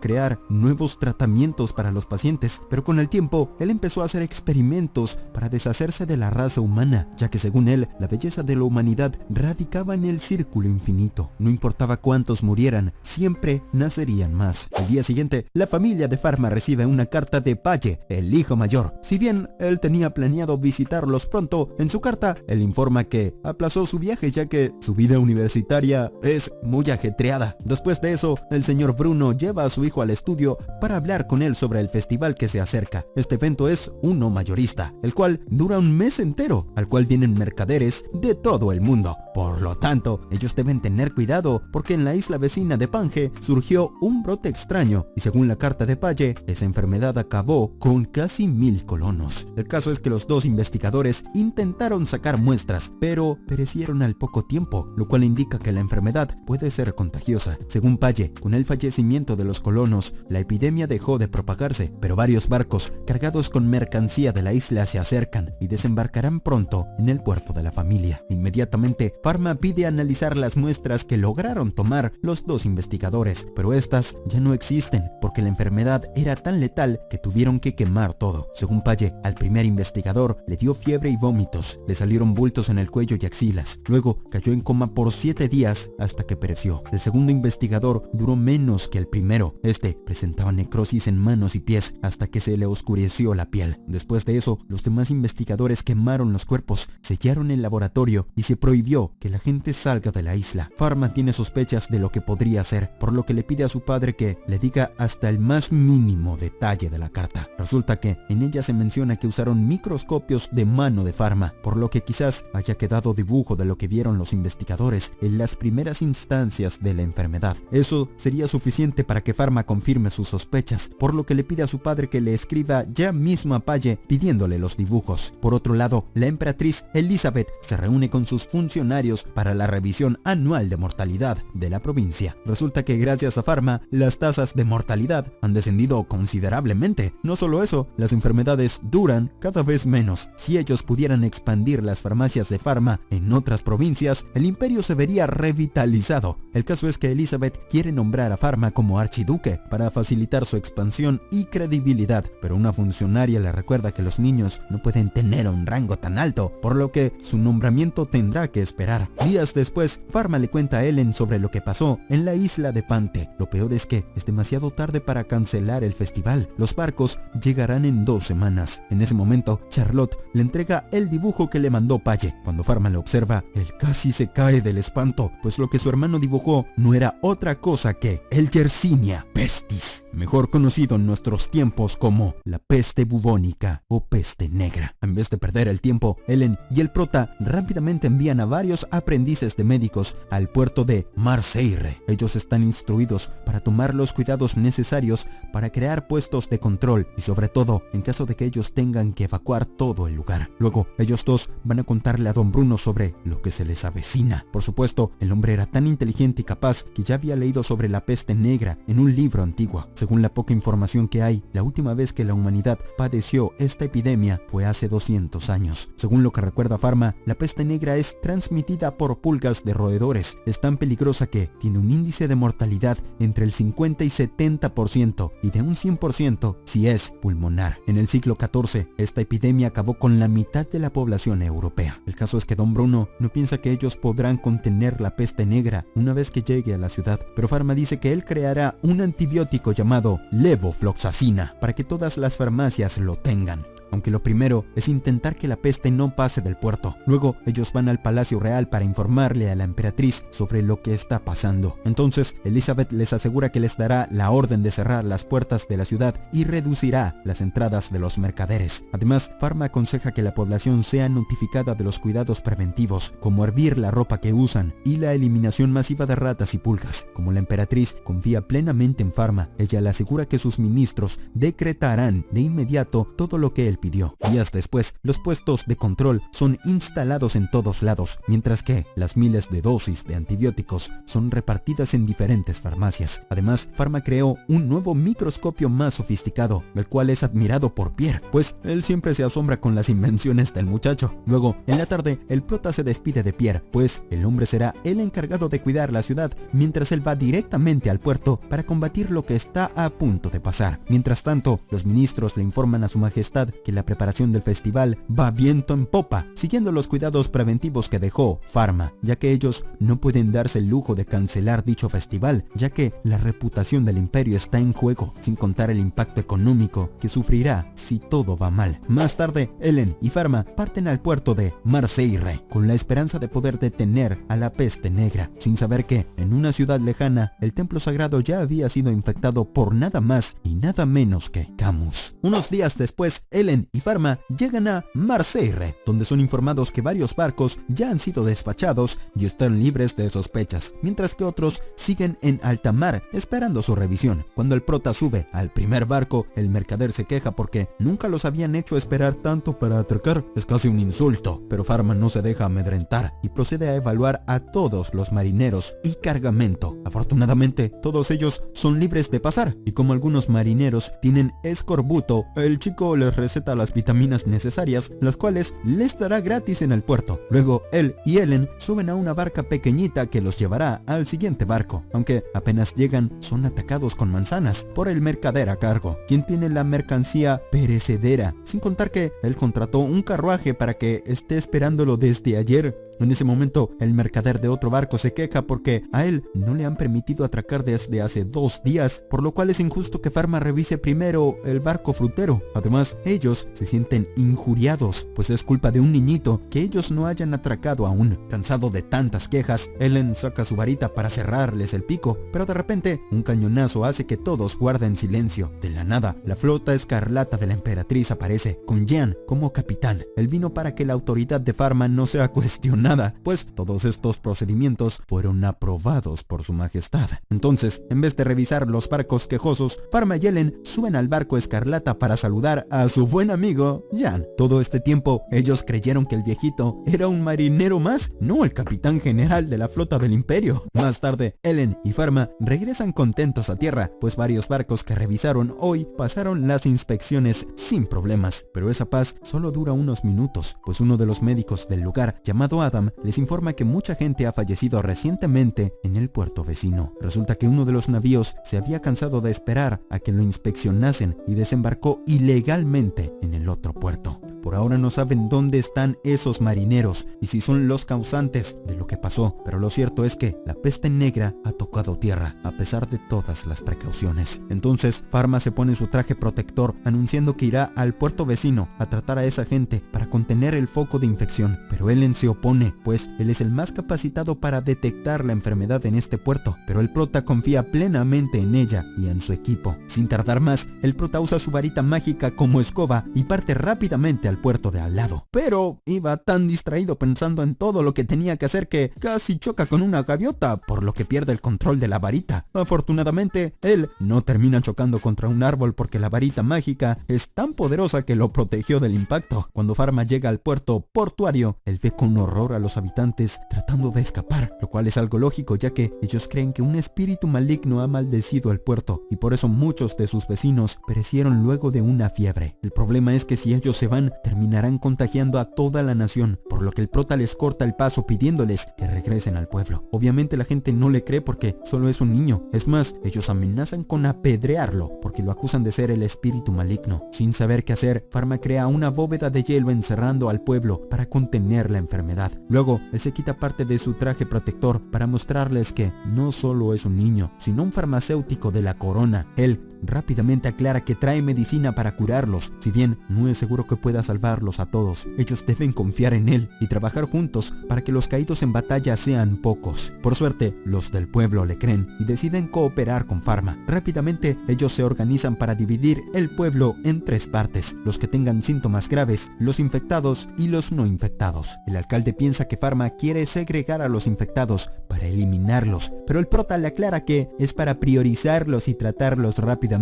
crear nuevos tratamientos para los pacientes, pero con el tiempo, él empezó a hacer experimentos para deshacerse de la raza humana, ya que según él, la belleza de la humanidad radicaba en el círculo infinito. No importaba cuántos murieran, siempre nacerían más. Al día siguiente, la familia de Pharma recibe una carta de Palle, el hijo mayor. Si bien él tenía planeado visitarlos pronto, en su carta él informa que aplazó su viaje ya que su vida universitaria es muy ajetreada. Después de eso, el señor Bruno lleva a su hijo al estudio para hablar con él sobre el festival que se acerca. Este evento es uno mayorista, el cual dura un mes entero, al cual vienen mercaderes de todo el mundo. Por lo tanto, ellos deben tener cuidado porque en la isla vecina de Pange surgió un brote extraño y según la carta de Palle, esa enfermedad acabó con casi 1000 colonos. El caso es que los dos investigadores intentaron sacar muestras, pero perecieron al poco tiempo, lo cual indica que la enfermedad puede ser contagiosa. Según Palle, con el fallecimiento de los colonos, la epidemia dejó de propagarse, pero varios barcos cargados con mercancía de la isla se acercan y desembarcarán pronto en el puerto de la familia. Inmediatamente, Pharma pide analizar las muestras que lograron tomar los dos investigadores, pero estas ya no existen porque la enfermedad era tan letal que tuvieron que quemar todo. Según Palle, al primer investigador investigador le dio fiebre y vómitos, le salieron bultos en el cuello y axilas. Luego cayó en coma por 7 días hasta que pereció. El segundo investigador duró menos que el primero. Este presentaba necrosis en manos y pies hasta que se le oscureció la piel. Después de eso, los demás investigadores quemaron los cuerpos, sellaron el laboratorio y se prohibió que la gente salga de la isla. Pharma tiene sospechas de lo que podría ser, por lo que le pide a su padre que le diga hasta el más mínimo detalle de la carta. Resulta que en ella se menciona que usaron microscopios de mano de Pharma, por lo que quizás haya quedado dibujo de lo que vieron los investigadores en las primeras instancias de la enfermedad. Eso sería suficiente para que Pharma confirme sus sospechas, por lo que le pide a su padre que le escriba ya mismo a Palle pidiéndole los dibujos. Por otro lado, la emperatriz Elizabeth se reúne con sus funcionarios para la revisión anual de mortalidad de la provincia. Resulta que gracias a Pharma, las tasas de mortalidad han descendido considerablemente. No solo eso, las enfermedades duran cada vez menos. Si ellos pudieran expandir las farmacias de Pharma en otras provincias, el imperio se vería revitalizado. El caso es que Elizabeth quiere nombrar a Pharma como archiduque para facilitar su expansión y credibilidad, pero una funcionaria le recuerda que los niños no pueden tener un rango tan alto, por lo que su nombramiento tendrá que esperar. Días después, Pharma le cuenta a Ellen sobre lo que pasó en la isla de Pante. Lo peor es que es demasiado tarde para cancelar el festival. Los barcos llegarán en 2 semanas. En ese momento, Charlotte le entrega el dibujo que le mandó Palle. Cuando Pharma lo observa, él casi se cae del espanto, pues lo que su hermano dibujó no era otra cosa que el Yersinia pestis, mejor conocido en nuestros tiempos como la peste bubónica o peste negra. En vez de perder el tiempo, Ellen y el prota rápidamente envían a varios aprendices de médicos al puerto de Marseille. Ellos están instruidos para tomar los cuidados necesarios para crear puestos de control y sobre todo en caso de que ellos tengan que evacuar todo el lugar. Luego, ellos dos van a contarle a Don Bruno sobre lo que se les avecina. Por supuesto, el hombre era tan inteligente y capaz que ya había leído sobre la peste negra en un libro antiguo. Según la poca información que hay, la última vez que la humanidad padeció esta epidemia fue hace 200 años. Según lo que recuerda Pharma, la peste negra es transmitida por pulgas de roedores. Es tan peligrosa que tiene un índice de mortalidad entre el 50 y 70% y de un 100% si es pulmonar. En el siglo XIV, esta epidemia acabó con la mitad de la población europea. El caso es que Don Bruno no piensa que ellos podrán contener la peste negra una vez que llegue a la ciudad, pero Pharma dice que él creará un antibiótico llamado levofloxacina para que todas las farmacias lo tengan. Aunque lo primero es intentar que la peste no pase del puerto. Luego ellos van al Palacio Real para informarle a la emperatriz sobre lo que está pasando. Entonces Elizabeth les asegura que les dará la orden de cerrar las puertas de la ciudad y reducirá las entradas de los mercaderes. Además, Pharma aconseja que la población sea notificada de los cuidados preventivos, como hervir la ropa que usan y la eliminación masiva de ratas y pulgas. Como la emperatriz confía plenamente en Pharma, ella le asegura que sus ministros decretarán de inmediato todo lo que él pidió. Días después, los puestos de control son instalados en todos lados, mientras que las miles de dosis de antibióticos son repartidas en diferentes farmacias. Además, Pharma creó un nuevo microscopio más sofisticado, el cual es admirado por Pierre, pues él siempre se asombra con las invenciones del muchacho. Luego, en la tarde, el prota se despide de Pierre, pues el hombre será el encargado de cuidar la ciudad, mientras él va directamente al puerto para combatir lo que está a punto de pasar. Mientras tanto, los ministros le informan a su majestad que la preparación del festival va viento en popa, siguiendo los cuidados preventivos que dejó Pharma, ya que ellos no pueden darse el lujo de cancelar dicho festival, ya que la reputación del imperio está en juego, sin contar el impacto económico que sufrirá si todo va mal. Más tarde, Ellen y Pharma parten al puerto de Marseille, con la esperanza de poder detener a la peste negra, sin saber que, en una ciudad lejana, el templo sagrado ya había sido infectado por nada más y nada menos que Camus. Unos días después, Ellen y Pharma llegan a Marseille, donde son informados que varios barcos ya han sido despachados y están libres de sospechas, mientras que otros siguen en alta mar esperando su revisión. Cuando el prota sube al primer barco, el mercader se queja porque nunca los habían hecho esperar tanto para atracar. Es casi un insulto, pero Pharma no se deja amedrentar y procede a evaluar a todos los marineros y cargamento. Afortunadamente, todos ellos son libres de pasar, y como algunos marineros tienen escorbuto, el chico les receta Prota las vitaminas necesarias, las cuales les dará gratis en el puerto. Luego él y Ellen suben a una barca pequeñita que los llevará al siguiente barco, aunque apenas llegan son atacados con manzanas por el mercader a cargo, quien tiene la mercancía perecedera, sin contar que él contrató un carruaje para que esté esperándolo desde ayer. En ese momento, el mercader de otro barco se queja porque a él no le han permitido atracar desde hace 2 días, por lo cual es injusto que Pharma revise primero el barco frutero. Además, ellos se sienten injuriados, pues es culpa de un niñito que ellos no hayan atracado aún. Cansado de tantas quejas, Ellen saca su varita para cerrarles el pico, pero de repente un cañonazo hace que todos guarden silencio. De la nada, la flota escarlata de la emperatriz aparece, con Jean como capitán. Él vino para que la autoridad de Pharma no sea cuestionada, pues todos estos procedimientos fueron aprobados por su majestad. Entonces, en vez de revisar los barcos quejosos, Pharma y Ellen suben al barco escarlata para saludar a su buen amigo Jean. Todo este tiempo, ellos creyeron que el viejito era un marinero más, no el capitán general de la flota del imperio. Más tarde, Ellen y Pharma regresan contentos a tierra, pues varios barcos que revisaron hoy pasaron las inspecciones sin problemas. Pero esa paz solo dura unos minutos, pues uno de los médicos del lugar, llamado Adam, les informa que mucha gente ha fallecido recientemente en el puerto vecino. Resulta que uno de los navíos se había cansado de esperar a que lo inspeccionasen y desembarcó ilegalmente en el otro puerto. Por ahora no saben dónde están esos marineros y si son los causantes de lo que pasó, pero lo cierto es que la peste negra ha tocado tierra a pesar de todas las precauciones. Entonces Pharma se pone su traje protector anunciando que irá al puerto vecino a tratar a esa gente para contener el foco de infección, pero Ellen se opone, pues él es el más capacitado para detectar la enfermedad en este puerto, pero el prota confía plenamente en ella y en su equipo. Sin tardar más, el prota usa su varita mágica como escoba y parte rápidamente al puerto de al lado. Pero iba tan distraído pensando en todo lo que tenía que hacer que casi choca con una gaviota, por lo que pierde el control de la varita. Afortunadamente, él no termina chocando contra un árbol porque la varita mágica es tan poderosa que lo protegió del impacto. Cuando Pharma llega al puerto portuario, él ve con horror a los habitantes tratando de escapar, lo cual es algo lógico ya que ellos creen que un espíritu maligno ha maldecido el puerto y por eso muchos de sus vecinos perecieron luego de una fiebre. El problema es que si ellos se van, terminarán contagiando a toda la nación, por lo que el prota les corta el paso pidiéndoles que regresen al pueblo. Obviamente la gente no le cree porque solo es un niño. Es más, ellos amenazan con apedrearlo porque lo acusan de ser el espíritu maligno. Sin saber qué hacer, Pharma crea una bóveda de hielo encerrando al pueblo para contener la enfermedad. Luego, él se quita parte de su traje protector para mostrarles que no solo es un niño, sino un farmacéutico de la corona. Él rápidamente aclara que trae medicina para curarlos. Si bien no es seguro que pueda salvarlos a todos, ellos deben confiar en él y trabajar juntos para que los caídos en batalla sean pocos. Por suerte, los del pueblo le creen y deciden cooperar con Pharma. Rápidamente, ellos se organizan para dividir el pueblo en 3 partes: los que tengan síntomas graves, los infectados y los no infectados. El alcalde piensa que Pharma quiere segregar a los infectados para eliminarlos, pero el prota le aclara que es para priorizarlos y tratarlos rápidamente.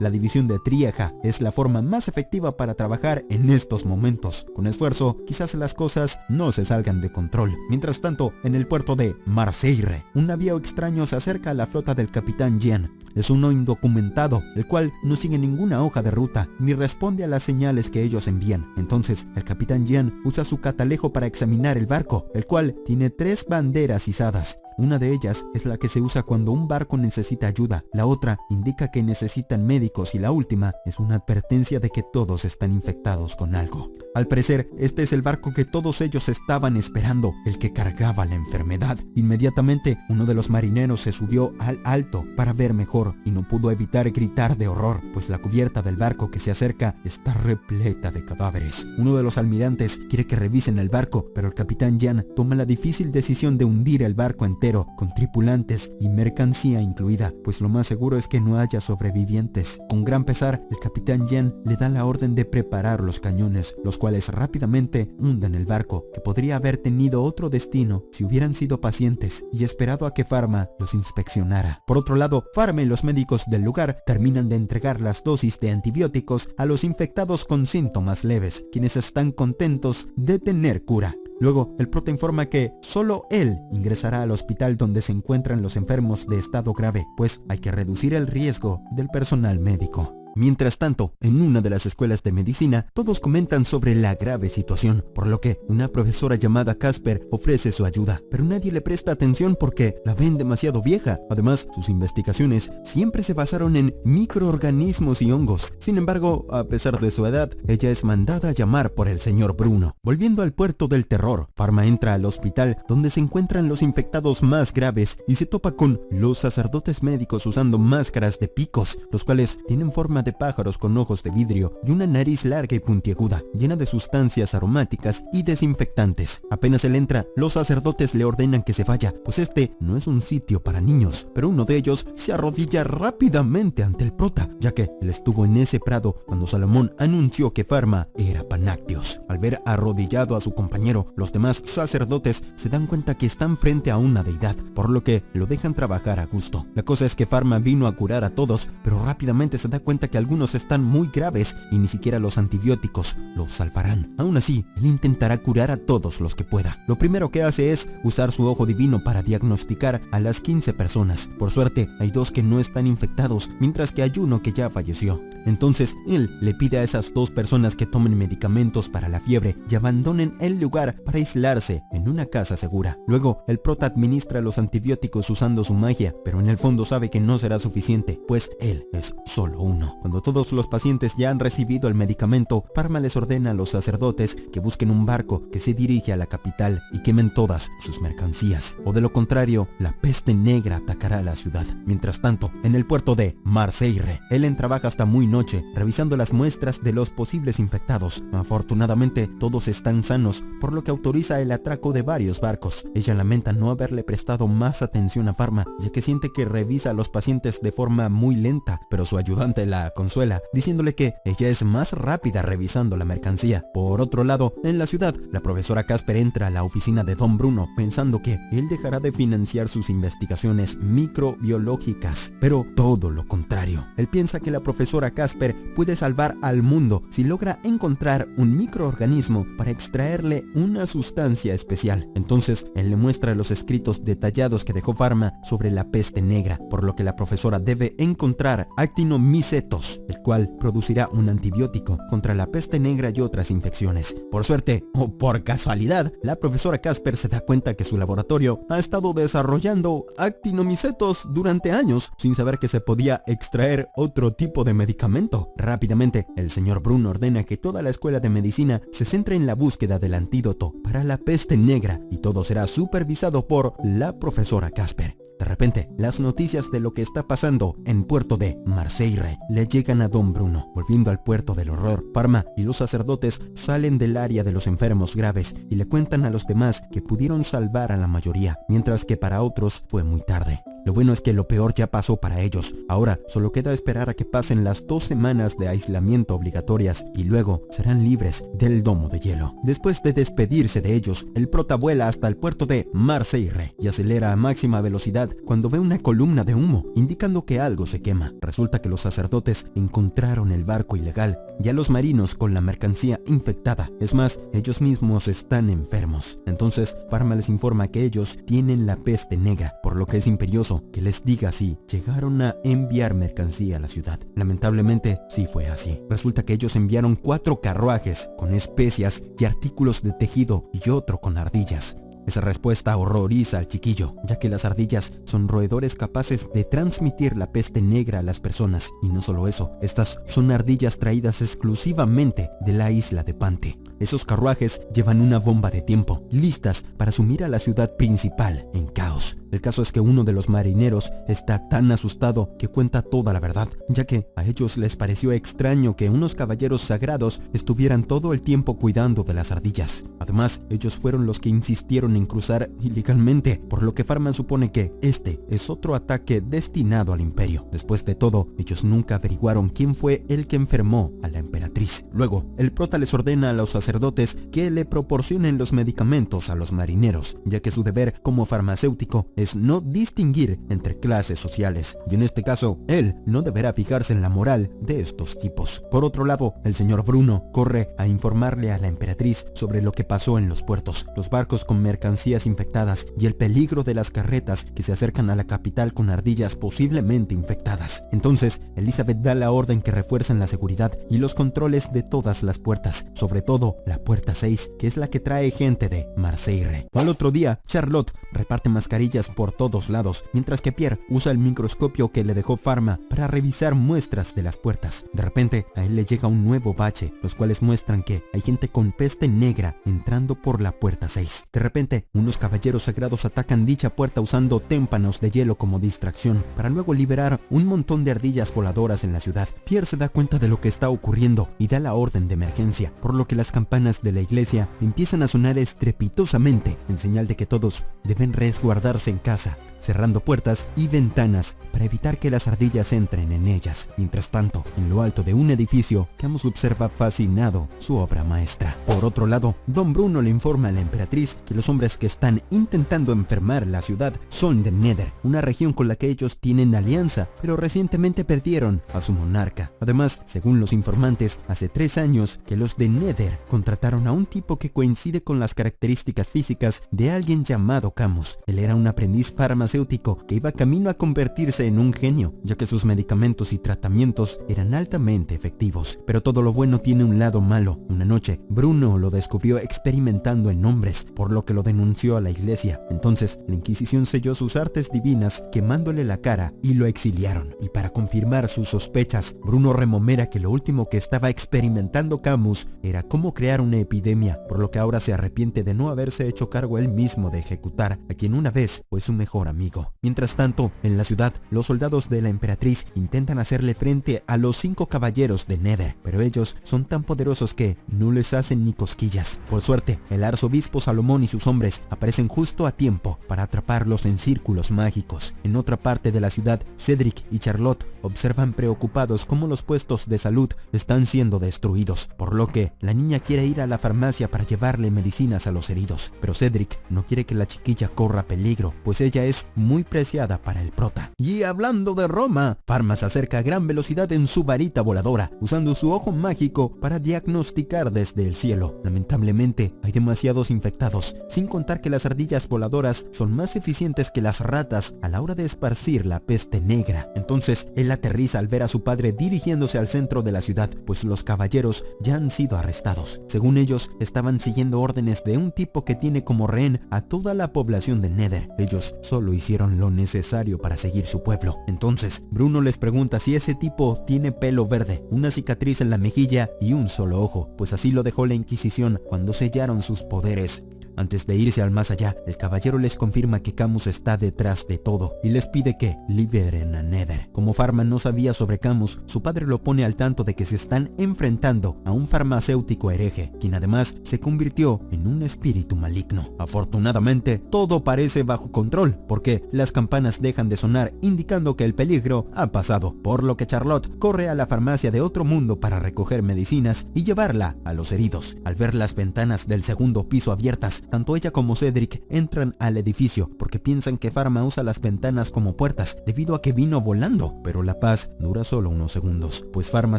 La división de Trieja es la forma más efectiva para trabajar en estos momentos. Con esfuerzo, quizás las cosas no se salgan de control. Mientras tanto, en el puerto de Marseille, un navío extraño se acerca a la flota del capitán Jean. Es uno indocumentado, el cual no sigue ninguna hoja de ruta, ni responde a las señales que ellos envían. Entonces, el capitán Jean usa su catalejo para examinar el barco, el cual tiene 3 banderas izadas. Una de ellas es la que se usa cuando un barco necesita ayuda, la otra indica que necesitan médicos y la última es una advertencia de que todos están infectados con algo. Al parecer, este es el barco que todos ellos estaban esperando, el que cargaba la enfermedad. Inmediatamente, uno de los marineros se subió al alto para ver mejor y no pudo evitar gritar de horror, pues la cubierta del barco que se acerca está repleta de cadáveres. Uno de los almirantes quiere que revisen el barco, pero el capitán Jean toma la difícil decisión de hundir el barco entero, con tripulantes y mercancía incluida, pues lo más seguro es que no haya sobrevivientes. Con gran pesar, el capitán Jean le da la orden de preparar los cañones, los cuales rápidamente hunden el barco, que podría haber tenido otro destino si hubieran sido pacientes y esperado a que Pharma los inspeccionara. Por otro lado, Pharma y los médicos del lugar terminan de entregar las dosis de antibióticos a los infectados con síntomas leves, quienes están contentos de tener cura. Luego, el prota informa que solo él ingresará al hospital donde se encuentran los enfermos de estado grave, pues hay que reducir el riesgo del personal médico. Mientras tanto, en una de las escuelas de medicina, todos comentan sobre la grave situación, por lo que una profesora llamada Casper ofrece su ayuda, pero nadie le presta atención porque la ven demasiado vieja. Además, sus investigaciones siempre se basaron en microorganismos y hongos. Sin embargo, a pesar de su edad, ella es mandada a llamar por el señor Bruno. Volviendo al puerto del terror, Pharma entra al hospital donde se encuentran los infectados más graves y se topa con los sacerdotes médicos usando máscaras de picos, los cuales tienen forma de pájaros con ojos de vidrio y una nariz larga y puntiaguda, llena de sustancias aromáticas y desinfectantes. Apenas él entra, los sacerdotes le ordenan que se vaya, pues este no es un sitio para niños, pero uno de ellos se arrodilla rápidamente ante el prota, ya que él estuvo en ese prado cuando Salomón anunció que Pharma era Panactios. Al ver arrodillado a su compañero, los demás sacerdotes se dan cuenta que están frente a una deidad, por lo que lo dejan trabajar a gusto. La cosa es que Pharma vino a curar a todos, pero rápidamente se da cuenta que algunos están muy graves y ni siquiera los antibióticos los salvarán. Aún así, él intentará curar a todos los que pueda. Lo primero que hace es usar su ojo divino para diagnosticar a las 15 personas. Por suerte, hay 2 que no están infectados, mientras que hay uno que ya falleció. Entonces, él le pide a esas 2 personas que tomen medicamentos para la fiebre y abandonen el lugar para aislarse en una casa segura. Luego, el prota administra los antibióticos usando su magia, pero en el fondo sabe que no será suficiente, pues él es solo uno. Cuando todos los pacientes ya han recibido el medicamento, Pharma les ordena a los sacerdotes que busquen un barco que se dirige a la capital y quemen todas sus mercancías, o de lo contrario, la peste negra atacará a la ciudad. Mientras tanto, en el puerto de Marseille, Ellen trabaja hasta muy noche, revisando las muestras de los posibles infectados. Afortunadamente, todos están sanos, por lo que autoriza el atraco de varios barcos. Ella lamenta no haberle prestado más atención a Pharma, ya que siente que revisa a los pacientes de forma muy lenta, pero su ayudante la consuela, diciéndole que ella es más rápida revisando la mercancía. Por otro lado, en la ciudad, la profesora Casper entra a la oficina de Don Bruno pensando que él dejará de financiar sus investigaciones microbiológicas, pero todo lo contrario. Él piensa que la profesora Casper puede salvar al mundo si logra encontrar un microorganismo para extraerle una sustancia especial. Entonces, él le muestra los escritos detallados que dejó Pharma sobre la peste negra, por lo que la profesora debe encontrar actinomicetos, el cual producirá un antibiótico contra la peste negra y otras infecciones. Por suerte, o por casualidad, la profesora Casper se da cuenta que su laboratorio ha estado desarrollando actinomicetos durante años, sin saber que se podía extraer otro tipo de medicamento. Rápidamente, el señor Bruno ordena que toda la escuela de medicina se centre en la búsqueda del antídoto para la peste negra y todo será supervisado por la profesora Casper. De repente, las noticias de lo que está pasando en puerto de Marseille le llegan a Don Bruno. Volviendo al puerto del horror, Pharma y los sacerdotes salen del área de los enfermos graves y le cuentan a los demás que pudieron salvar a la mayoría, mientras que para otros fue muy tarde. Lo bueno es que lo peor ya pasó para ellos. Ahora solo queda esperar a que pasen las 2 semanas de aislamiento obligatorias y luego serán libres del domo de hielo. Después de despedirse de ellos, el prota vuela hasta el puerto de Marseille y acelera a máxima velocidad cuando ve una columna de humo, indicando que algo se quema. Resulta que los sacerdotes encontraron el barco ilegal y a los marinos con la mercancía infectada. Es más, ellos mismos están enfermos. Entonces, Pharma les informa que ellos tienen la peste negra, por lo que es imperioso que les diga si llegaron a enviar mercancía a la ciudad. Lamentablemente, sí fue así. Resulta que ellos enviaron 4 carruajes con especias y artículos de tejido y otro con ardillas. Esa respuesta horroriza al chiquillo, ya que las ardillas son roedores capaces de transmitir la peste negra a las personas. Y no solo eso, estas son ardillas traídas exclusivamente de la isla de Pante. Esos carruajes llevan una bomba de tiempo, listas para sumir a la ciudad principal en caos. El caso es que uno de los marineros está tan asustado que cuenta toda la verdad, ya que a ellos les pareció extraño que unos caballeros sagrados estuvieran todo el tiempo cuidando de las ardillas. Además, ellos fueron los que insistieron en cruzar ilegalmente, por lo que Pharma supone que este es otro ataque destinado al imperio. Después de todo, ellos nunca averiguaron quién fue el que enfermó a la emperatriz. Luego, el prota les ordena a los sacerdotes que le proporcionen los medicamentos a los marineros, ya que su deber como farmacéutico es no distinguir entre clases sociales, y en este caso, él no deberá fijarse en la moral de estos tipos. Por otro lado, el señor Bruno corre a informarle a la emperatriz sobre lo que pasó en los puertos, los barcos con mercancías infectadas y el peligro de las carretas que se acercan a la capital con ardillas posiblemente infectadas. Entonces, Elizabeth da la orden que refuercen la seguridad y los controles de todas las puertas, sobre todo la puerta 6, que es la que trae gente de Marseille. Al otro día, Charlotte reparte mascarillas por todos lados, mientras que Pierre usa el microscopio que le dejó Pharma para revisar muestras de las puertas. De repente, a él le llega un nuevo bache, los cuales muestran que hay gente con peste negra entrando por la puerta 6. De repente, unos caballeros sagrados atacan dicha puerta usando témpanos de hielo como distracción, para luego liberar un montón de ardillas voladoras en la ciudad. Pierre se da cuenta de lo que está ocurriendo y da la orden de emergencia, por lo que las campanas de la iglesia empiezan a sonar estrepitosamente, en señal de que todos deben resguardarse en casa, cerrando puertas y ventanas para evitar que las ardillas entren en ellas. Mientras tanto, en lo alto de un edificio, Camus observa fascinado su obra maestra. Por otro lado, Don Bruno le informa a la emperatriz que los hombres que están intentando enfermar la ciudad son de Nether, una región con la que ellos tienen alianza, pero recientemente perdieron a su monarca. Además, según los informantes, hace 3 años que los de Nether contrataron a un tipo que coincide con las características físicas de alguien llamado Camus. Él era un aprendiz farmacéutico que iba camino a convertirse en un genio, ya que sus medicamentos y tratamientos eran altamente efectivos. Pero todo lo bueno tiene un lado malo. Una noche, Bruno lo descubrió experimentando en hombres, por lo que lo denunció a la iglesia. Entonces, la Inquisición selló sus artes divinas quemándole la cara y lo exiliaron. Y para confirmar sus sospechas, Bruno rememora que lo último que estaba experimentando Camus era cómo crear una epidemia, por lo que ahora se arrepiente de no haberse hecho cargo él mismo de ejecutar a quien una vez fue su mejor amigo. Mientras tanto, en la ciudad, los soldados de la emperatriz intentan hacerle frente a los 5 caballeros de Nether, pero ellos son tan poderosos que no les hacen ni cosquillas. Por suerte, el arzobispo Salomón y sus hombres aparecen justo a tiempo para atraparlos en círculos mágicos. En otra parte de la ciudad, Cedric y Charlotte observan preocupados cómo los puestos de salud están siendo destruidos, por lo que la niña quiere ir a la farmacia para llevarle medicinas a los heridos, pero Cedric no quiere que la chiquilla corra peligro, pues ella es muy preciada para el prota. Y hablando de Roma, Pharma se acerca a gran velocidad en su varita voladora, usando su ojo mágico para diagnosticar desde el cielo. Lamentablemente, hay demasiados infectados, sin contar que las ardillas voladoras son más eficientes que las ratas a la hora de esparcir la peste negra. Entonces, él aterriza al ver a su padre dirigiéndose al centro de la ciudad, pues los caballeros ya han sido arrestados. Según ellos, estaban siguiendo órdenes de un tipo que tiene como rehén a toda la población de Nether. Ellos solo hicieron lo necesario para seguir su pueblo. Entonces, Bruno les pregunta si ese tipo tiene pelo verde, una cicatriz en la mejilla y un solo ojo, pues así lo dejó la Inquisición cuando sellaron sus poderes. Antes de irse al más allá, el caballero les confirma que Camus está detrás de todo y les pide que liberen a Nether. Como Pharma no sabía sobre Camus, su padre lo pone al tanto de que se están enfrentando a un farmacéutico hereje, quien además se convirtió en un espíritu maligno. Afortunadamente, todo parece bajo control, porque las campanas dejan de sonar indicando que el peligro ha pasado, por lo que Charlotte corre a la farmacia de otro mundo para recoger medicinas y llevarla a los heridos. Al ver las ventanas del segundo piso abiertas, tanto ella como Cedric entran al edificio porque piensan que Pharma usa las ventanas como puertas debido a que vino volando, pero la paz dura solo unos segundos, pues Pharma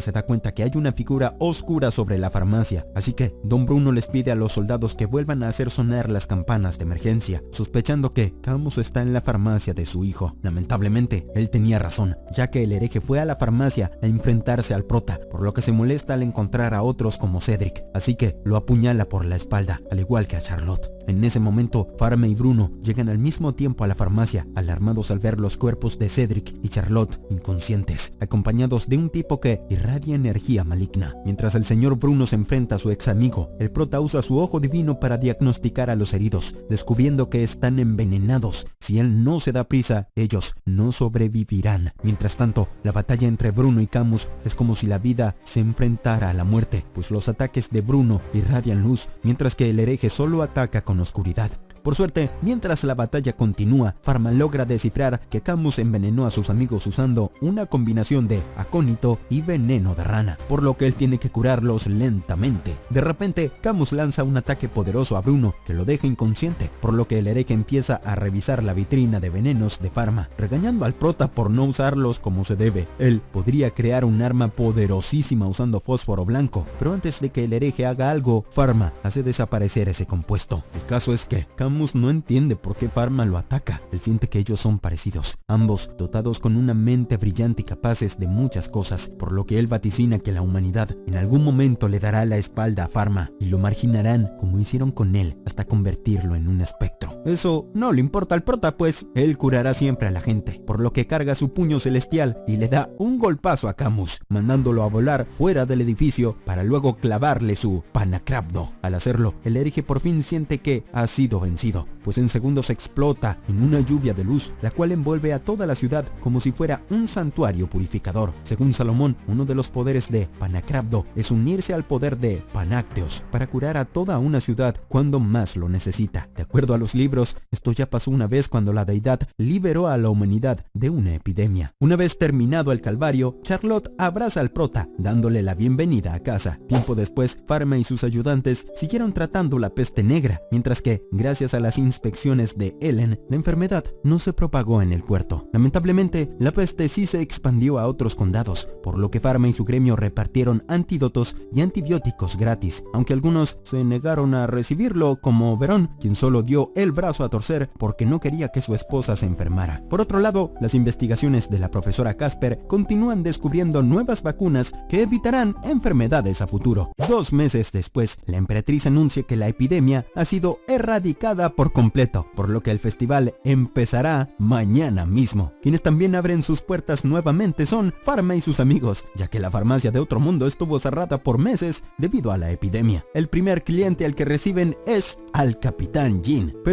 se da cuenta que hay una figura oscura sobre la farmacia, así que Don Bruno les pide a los soldados que vuelvan a hacer sonar las campanas de emergencia, sospechando que Camus está en la farmacia de su hijo. Lamentablemente, él tenía razón, ya que el hereje fue a la farmacia a enfrentarse al prota, por lo que se molesta al encontrar a otros como Cedric, así que lo apuñala por la espalda, al igual que a Charlotte. En ese momento, Pharma y Bruno llegan al mismo tiempo a la farmacia, alarmados al ver los cuerpos de Cedric y Charlotte inconscientes, acompañados de un tipo que irradia energía maligna. Mientras el señor Bruno se enfrenta a su ex amigo, el prota usa su ojo divino para diagnosticar a los heridos, descubriendo que están envenenados. Si él no se da prisa, ellos no sobrevivirán. Mientras tanto, la batalla entre Bruno y Camus es como si la vida se enfrentara a la muerte, pues los ataques de Bruno irradian luz, mientras que el hereje solo ataca con oscuridad. Por suerte, mientras la batalla continúa, Pharma logra descifrar que Camus envenenó a sus amigos usando una combinación de acónito y veneno de rana, por lo que él tiene que curarlos lentamente. De repente, Camus lanza un ataque poderoso a Bruno que lo deja inconsciente, por lo que el hereje empieza a revisar la vitrina de venenos de Pharma, regañando al prota por no usarlos como se debe. Él podría crear un arma poderosísima usando fósforo blanco, pero antes de que el hereje haga algo, Pharma hace desaparecer ese compuesto. El caso es que Camus no entiende por qué Pharma lo ataca. Él siente que ellos son parecidos, ambos dotados con una mente brillante y capaces de muchas cosas, por lo que él vaticina que la humanidad en algún momento le dará la espalda a Pharma y lo marginarán como hicieron con él hasta convertirlo en un espectro. Eso no le importa al prota, pues él curará siempre a la gente, por lo que carga su puño celestial y le da un golpazo a Camus, mandándolo a volar fuera del edificio para luego clavarle su panacrabdo. Al hacerlo, el hereje por fin siente que ha sido vencido, pues en segundos explota en una lluvia de luz, la cual envuelve a toda la ciudad como si fuera un santuario purificador. Según Salomón, uno de los poderes de panacrabdo es unirse al poder de panácteos para curar a toda una ciudad cuando más lo necesita. De acuerdo a los libros, esto ya pasó una vez cuando la deidad liberó a la humanidad de una epidemia. Una vez terminado el calvario, Charlotte abraza al prota, dándole la bienvenida a casa. Tiempo después, Pharma y sus ayudantes siguieron tratando la peste negra, mientras que, gracias a las inspecciones de Ellen, la enfermedad no se propagó en el puerto. Lamentablemente, la peste sí se expandió a otros condados, por lo que Pharma y su gremio repartieron antídotos y antibióticos gratis, aunque algunos se negaron a recibirlo, como Verón, quien solo dio el brazo a torcer porque no quería que su esposa se enfermara. Por otro lado, las investigaciones de la profesora Casper continúan descubriendo nuevas vacunas que evitarán enfermedades a futuro. 2 meses después, la emperatriz anuncia que la epidemia ha sido erradicada por completo, por lo que el festival empezará mañana mismo. Quienes también abren sus puertas nuevamente son Pharma y sus amigos, ya que la farmacia de Otro Mundo estuvo cerrada por meses debido a la epidemia. El primer cliente al que reciben es al Capitán Jean, pero